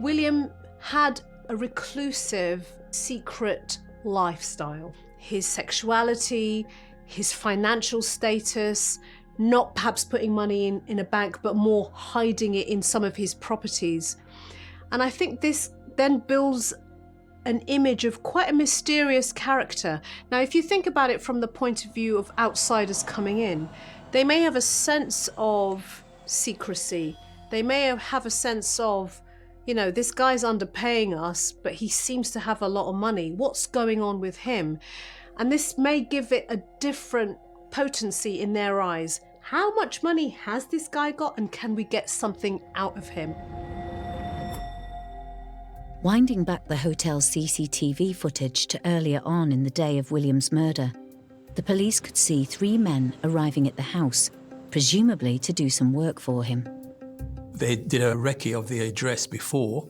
William had a reclusive, secret lifestyle. His sexuality, his financial status, not perhaps putting money in a bank, but more hiding it in some of his properties. And I think this then builds an image of quite a mysterious character. Now, if you think about it from the point of view of outsiders coming in, they may have a sense of secrecy. They may have a sense of, you know, this guy's underpaying us, but he seems to have a lot of money. What's going on with him? And this may give it a different potency in their eyes. How much money has this guy got, and can we get something out of him? Winding back the hotel's CCTV footage to earlier on in the day of William's murder, the police could see 3 men arriving at the house, presumably to do some work for him. They did a recce of the address before.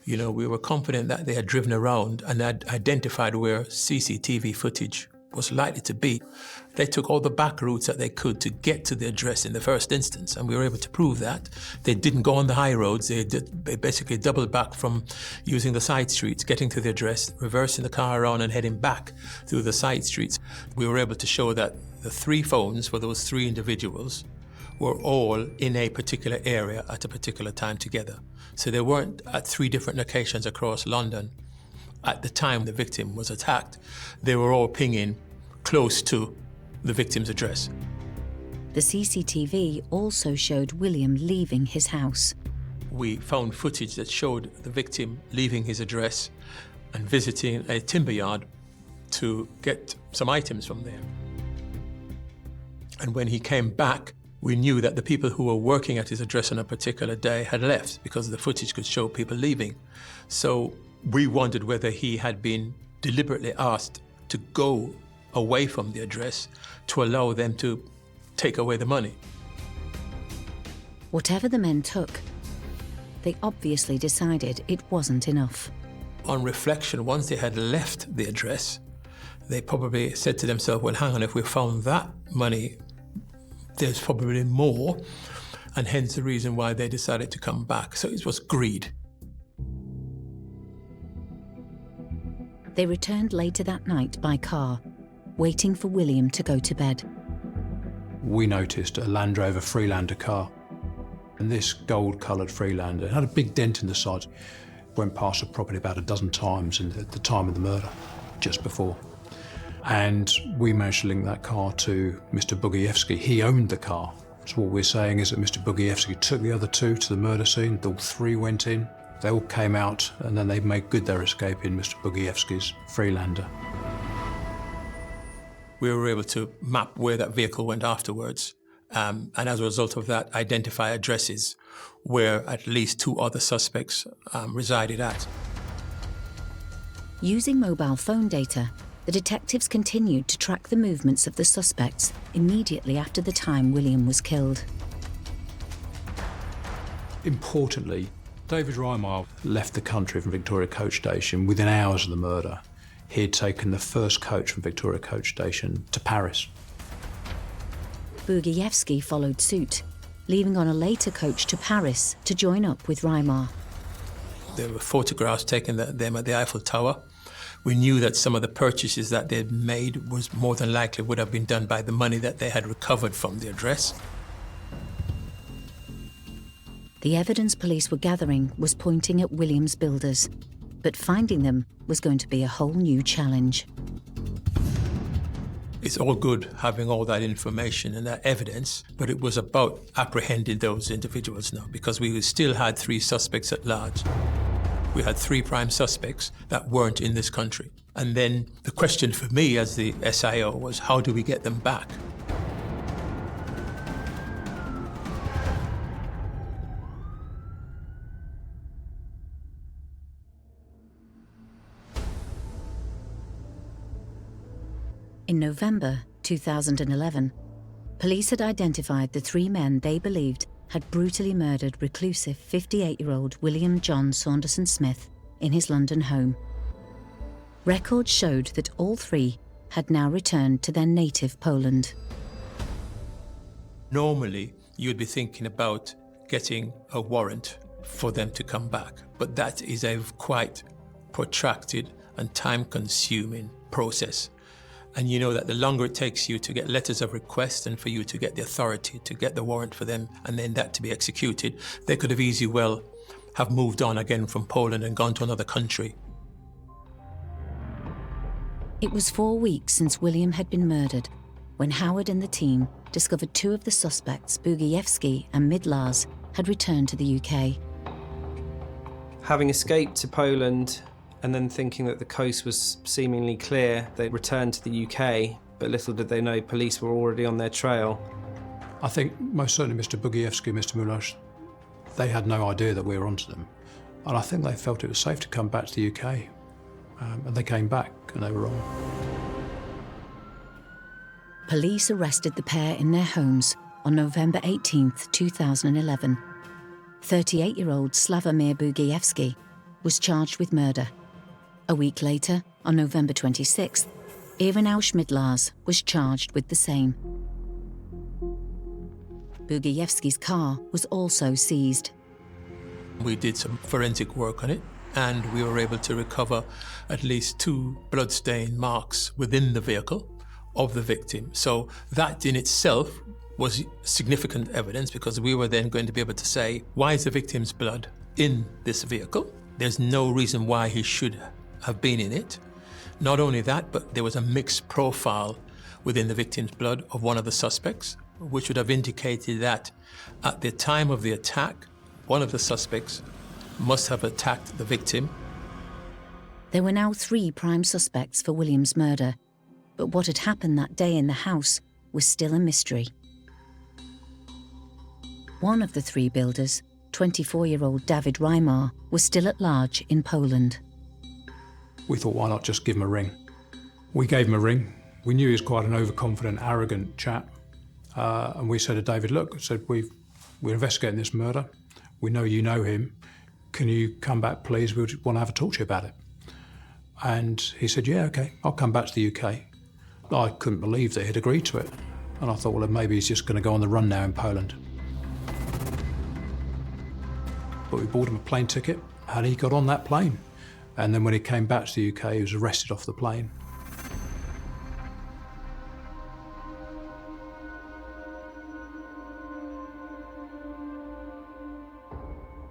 You know, we were confident that they had driven around and had identified where CCTV footage was likely to be. They took all the back routes that they could to get to the address in the first instance, and we were able to prove that. They didn't go on the high roads. They basically doubled back from using the side streets, getting to the address, reversing the car around and heading back through the side streets. We were able to show that the 3 phones for those 3 individuals were all in a particular area at a particular time together. So they weren't at 3 different locations across London at the time the victim was attacked. They were all pinging close to the victim's address. The CCTV also showed William leaving his house. We found footage that showed the victim leaving his address and visiting a timber yard to get some items from there. And when he came back, we knew that the people who were working at his address on a particular day had left, because the footage could show people leaving. So we wondered whether he had been deliberately asked to go away from the address to allow them to take away the money. Whatever the men took, they obviously decided it wasn't enough. On reflection, once they had left the address, they probably said to themselves, well, hang on, if we found that money, there's probably more, and hence the reason why they decided to come back. So it was greed. They returned later that night by car, waiting for William to go to bed. We noticed a Land Rover Freelander car, and this gold-coloured Freelander had a big dent in the side. Went past the property about a dozen times at the time of the murder, just before. And we managed to link that car to Mr. Bugievsky. He owned the car. So what we're saying is that Mr. Bugievsky took the other 2 to the murder scene. All 3 went in. They all came out, and then they made good their escape in Mr. Bugievsky's Freelander. We were able to map where that vehicle went afterwards, and as a result of that, identify addresses where at least 2 other suspects resided at. Using mobile phone data, the detectives continued to track the movements of the suspects immediately after the time William was killed. Importantly, David Reimar left the country from Victoria Coach Station within hours of the murder. He had taken the first coach from Victoria Coach Station to Paris. Bugievsky followed suit, leaving on a later coach to Paris to join up with Reimar. There were photographs taken of them at the Eiffel Tower. We knew that some of the purchases that they'd made was more than likely would have been done by the money that they had recovered from the address. The evidence police were gathering was pointing at William's builders, but finding them was going to be a whole new challenge. It's all good having all that information and that evidence, but it was about apprehending those individuals now, because we still had 3 suspects at large. We had 3 prime suspects that weren't in this country. And then the question for me as the SIO was, how do we get them back? In November 2011, police had identified the 3 men they believed had brutally murdered reclusive 58-year-old William John Saunderson-Smith in his London home. Records showed that all 3 had now returned to their native Poland. Normally, you'd be thinking about getting a warrant for them to come back, but that is a quite protracted and time-consuming process. And you know that the longer it takes you to get letters of request and for you to get the authority to get the warrant for them and then that to be executed, they could have easily well have moved on again from Poland and gone to another country. It was 4 weeks since William had been murdered when Howard and the team discovered two of the suspects, Bugiewski and Midlars, had returned to the UK. Having escaped to Poland and then thinking that the coast was seemingly clear, they returned to the UK, but little did they know police were already on their trail. I think most certainly Mr. Bugiewski and Mr. Mulas, they had no idea that we were onto them. And I think they felt it was safe to come back to the UK. And they came back and they were wrong. Police arrested the pair in their homes on November 18th, 2011. 38-year-old Slavomir Bugiewski was charged with murder. A week later, on November 26th, Ireneusz Midlars was charged with the same. Bugiewski's car was also seized. We did some forensic work on it, and we were able to recover at least 2 bloodstain marks within the vehicle of the victim. So that in itself was significant evidence, because we were then going to be able to say, why is the victim's blood in this vehicle? There's no reason why he should have been in it. Not only that, but there was a mixed profile within the victim's blood of one of the suspects, which would have indicated that at the time of the attack, one of the suspects must have attacked the victim. There were now 3 prime suspects for William's murder, but what had happened that day in the house was still a mystery. One of the 3 builders, 24-year-old David Reimar, was still at large in Poland. We thought, why not just give him a ring? We gave him a ring. We knew he was quite an overconfident, arrogant chap. And we said to David, look, we're investigating this murder. We know you know him. Can you come back, please? We want to have a talk to you about it. And he said, yeah, okay, I'll come back to the UK. I couldn't believe that he'd agreed to it. And I thought, well, maybe he's just going to go on the run now in Poland. But we bought him a plane ticket, and he got on that plane. And then when he came back to the UK, he was arrested off the plane.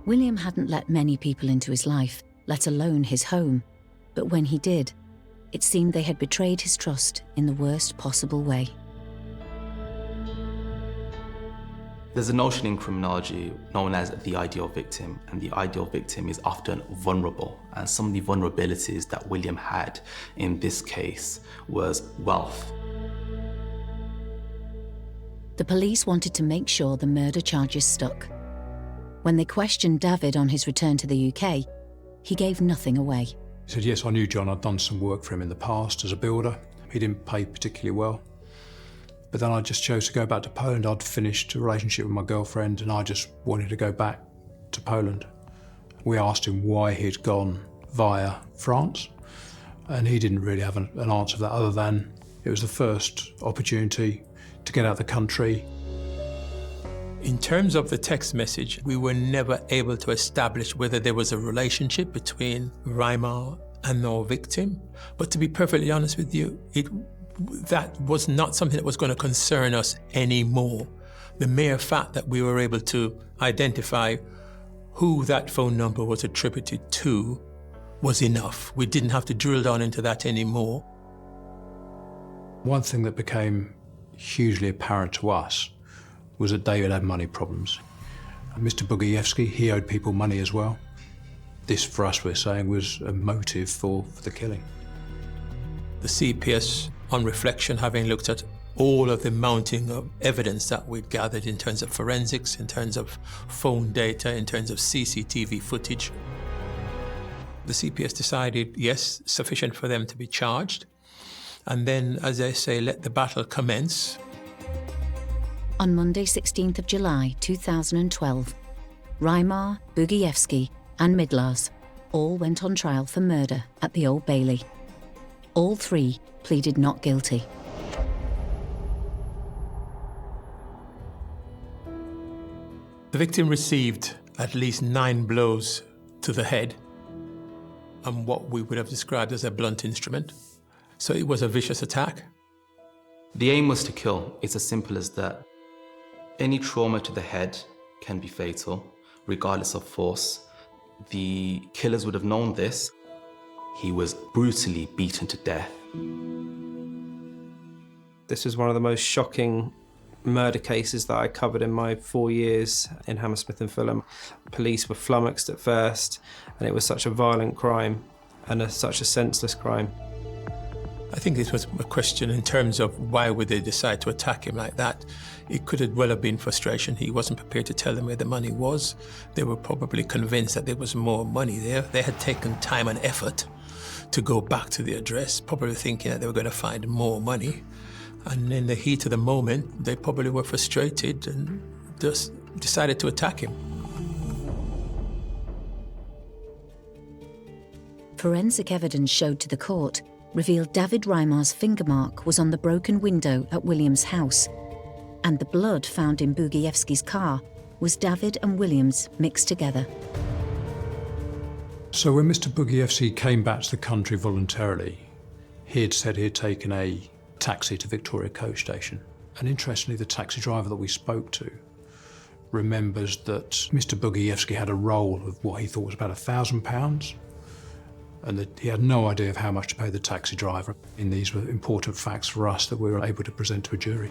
William hadn't let many people into his life, let alone his home. But when he did, it seemed they had betrayed his trust in the worst possible way. There's a notion in criminology known as the ideal victim, and the ideal victim is often vulnerable. And some of the vulnerabilities that William had in this case was wealth. The police wanted to make sure the murder charges stuck. When they questioned David on his return to the UK, he gave nothing away. He said, yes, I knew John. I'd done some work for him in the past as a builder. He didn't pay particularly well. But then I just chose to go back to Poland. I'd finished a relationship with my girlfriend and I just wanted to go back to Poland. We asked him why he'd gone via France, and he didn't really have an answer for that other than it was the first opportunity to get out of the country. In terms of the text message, we were never able to establish whether there was a relationship between Reimar and our victim. But to be perfectly honest with you, that was not something that was going to concern us anymore. The mere fact that we were able to identify who that phone number was attributed to was enough. We didn't have to drill down into that anymore. One thing that became hugely apparent to us was that David had money problems. Mr. Bugiewski, he owed people money as well. This, for us, we're saying, was a motive for the killing. The CPS, on reflection, having looked at all of the mounting of evidence that we'd gathered in terms of forensics, in terms of phone data, in terms of CCTV footage, the CPS decided, yes, sufficient for them to be charged. And then, as they say, let the battle commence. On Monday, 16th of July 2012, Reimar, Bugiewski and Midlars all went on trial for murder at the Old Bailey. All three pleaded not guilty. The victim received at least 9 blows to the head and what we would have described as a blunt instrument. So it was a vicious attack. The aim was to kill. It's as simple as that. Any trauma to the head can be fatal, regardless of force. The killers would have known this. He was brutally beaten to death. This was one of the most shocking murder cases that I covered in my 4 years in Hammersmith and Fulham. Police were flummoxed at first, and it was such a violent crime and such a senseless crime. I think this was a question in terms of why would they decide to attack him like that. It could have well have been frustration. He wasn't prepared to tell them where the money was. They were probably convinced that there was more money there. They had taken time and effort to go back to the address, probably thinking that they were going to find more money. And in the heat of the moment, they probably were frustrated and just decided to attack him. Forensic evidence showed to the court revealed David Reimar's finger mark was on the broken window at William's house, and the blood found in Bugievski's car was David and William's mixed together. So when Mr. Bugievski came back to the country voluntarily, he had said he had taken a taxi to Victoria Coach Station. And interestingly, the taxi driver that we spoke to remembers that Mr. Bugievski had a roll of what he thought was about £1,000, and that he had no idea of how much to pay the taxi driver. And these were important facts for us that we were able to present to a jury.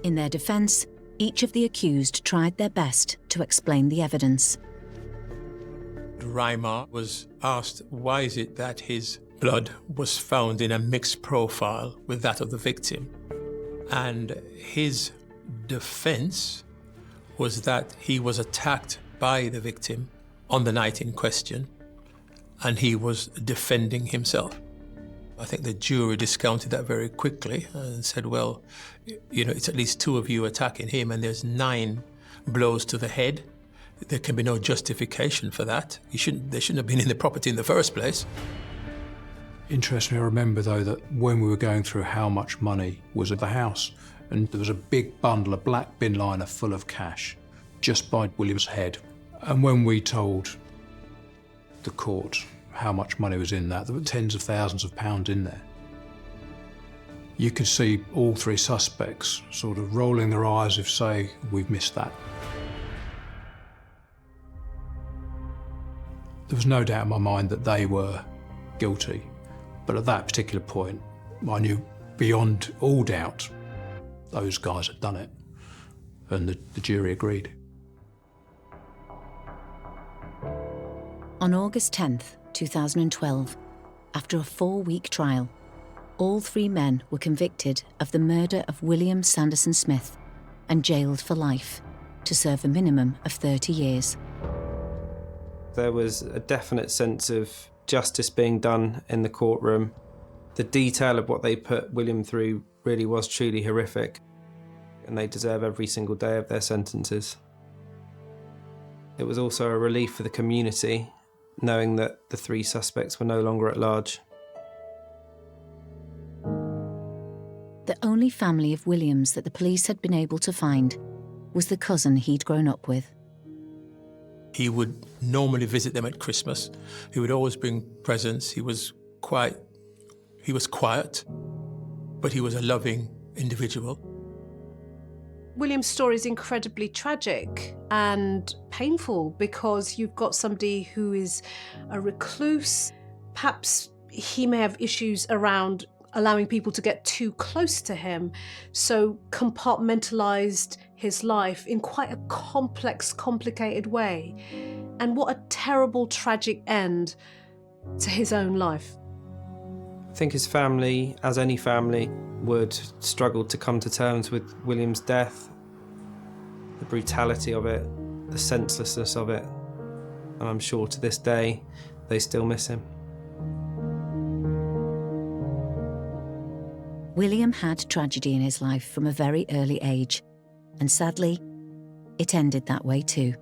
In their defence, each of the accused tried their best to explain the evidence. Reimar was asked why is it that his blood was found in a mixed profile with that of the victim. And his defense was that he was attacked by the victim on the night in question, and he was defending himself. I think the jury discounted that very quickly and said, well, it's at least 2 of you attacking him and there's 9 blows to the head. There can be no justification for that. They shouldn't have been in the property in the first place. Interestingly, I remember, though, that when we were going through how much money was at the house, and there was a big bundle, a black bin liner full of cash, just by William's head. And when we told the court how much money was in that, there were tens of thousands of pounds in there. You could see all 3 suspects sort of rolling their eyes if say, we've missed that. There was no doubt in my mind that they were guilty. But at that particular point, I knew beyond all doubt those guys had done it, and the jury agreed. On August 10th, 2012, after a 4-week trial, all 3 men were convicted of the murder of William Saunderson-Smith and jailed for life to serve a minimum of 30 years. There was a definite sense of justice being done in the courtroom. The detail of what they put William through really was truly horrific, and they deserve every single day of their sentences. It was also a relief for the community, knowing that the 3 suspects were no longer at large. The only family of Williams that the police had been able to find was the cousin he'd grown up with. He would normally visit them at Christmas. He would always bring presents. He was quiet, but he was a loving individual. William's story is incredibly tragic and painful because you've got somebody who is a recluse. Perhaps he may have issues around allowing people to get too close to him, so compartmentalised his life in quite a complex, complicated way. And what a terrible, tragic end to his own life. I think his family, as any family, would struggle to come to terms with William's death, the brutality of it, the senselessness of it, and I'm sure to this day they still miss him. William had tragedy in his life from a very early age, and sadly, it ended that way too.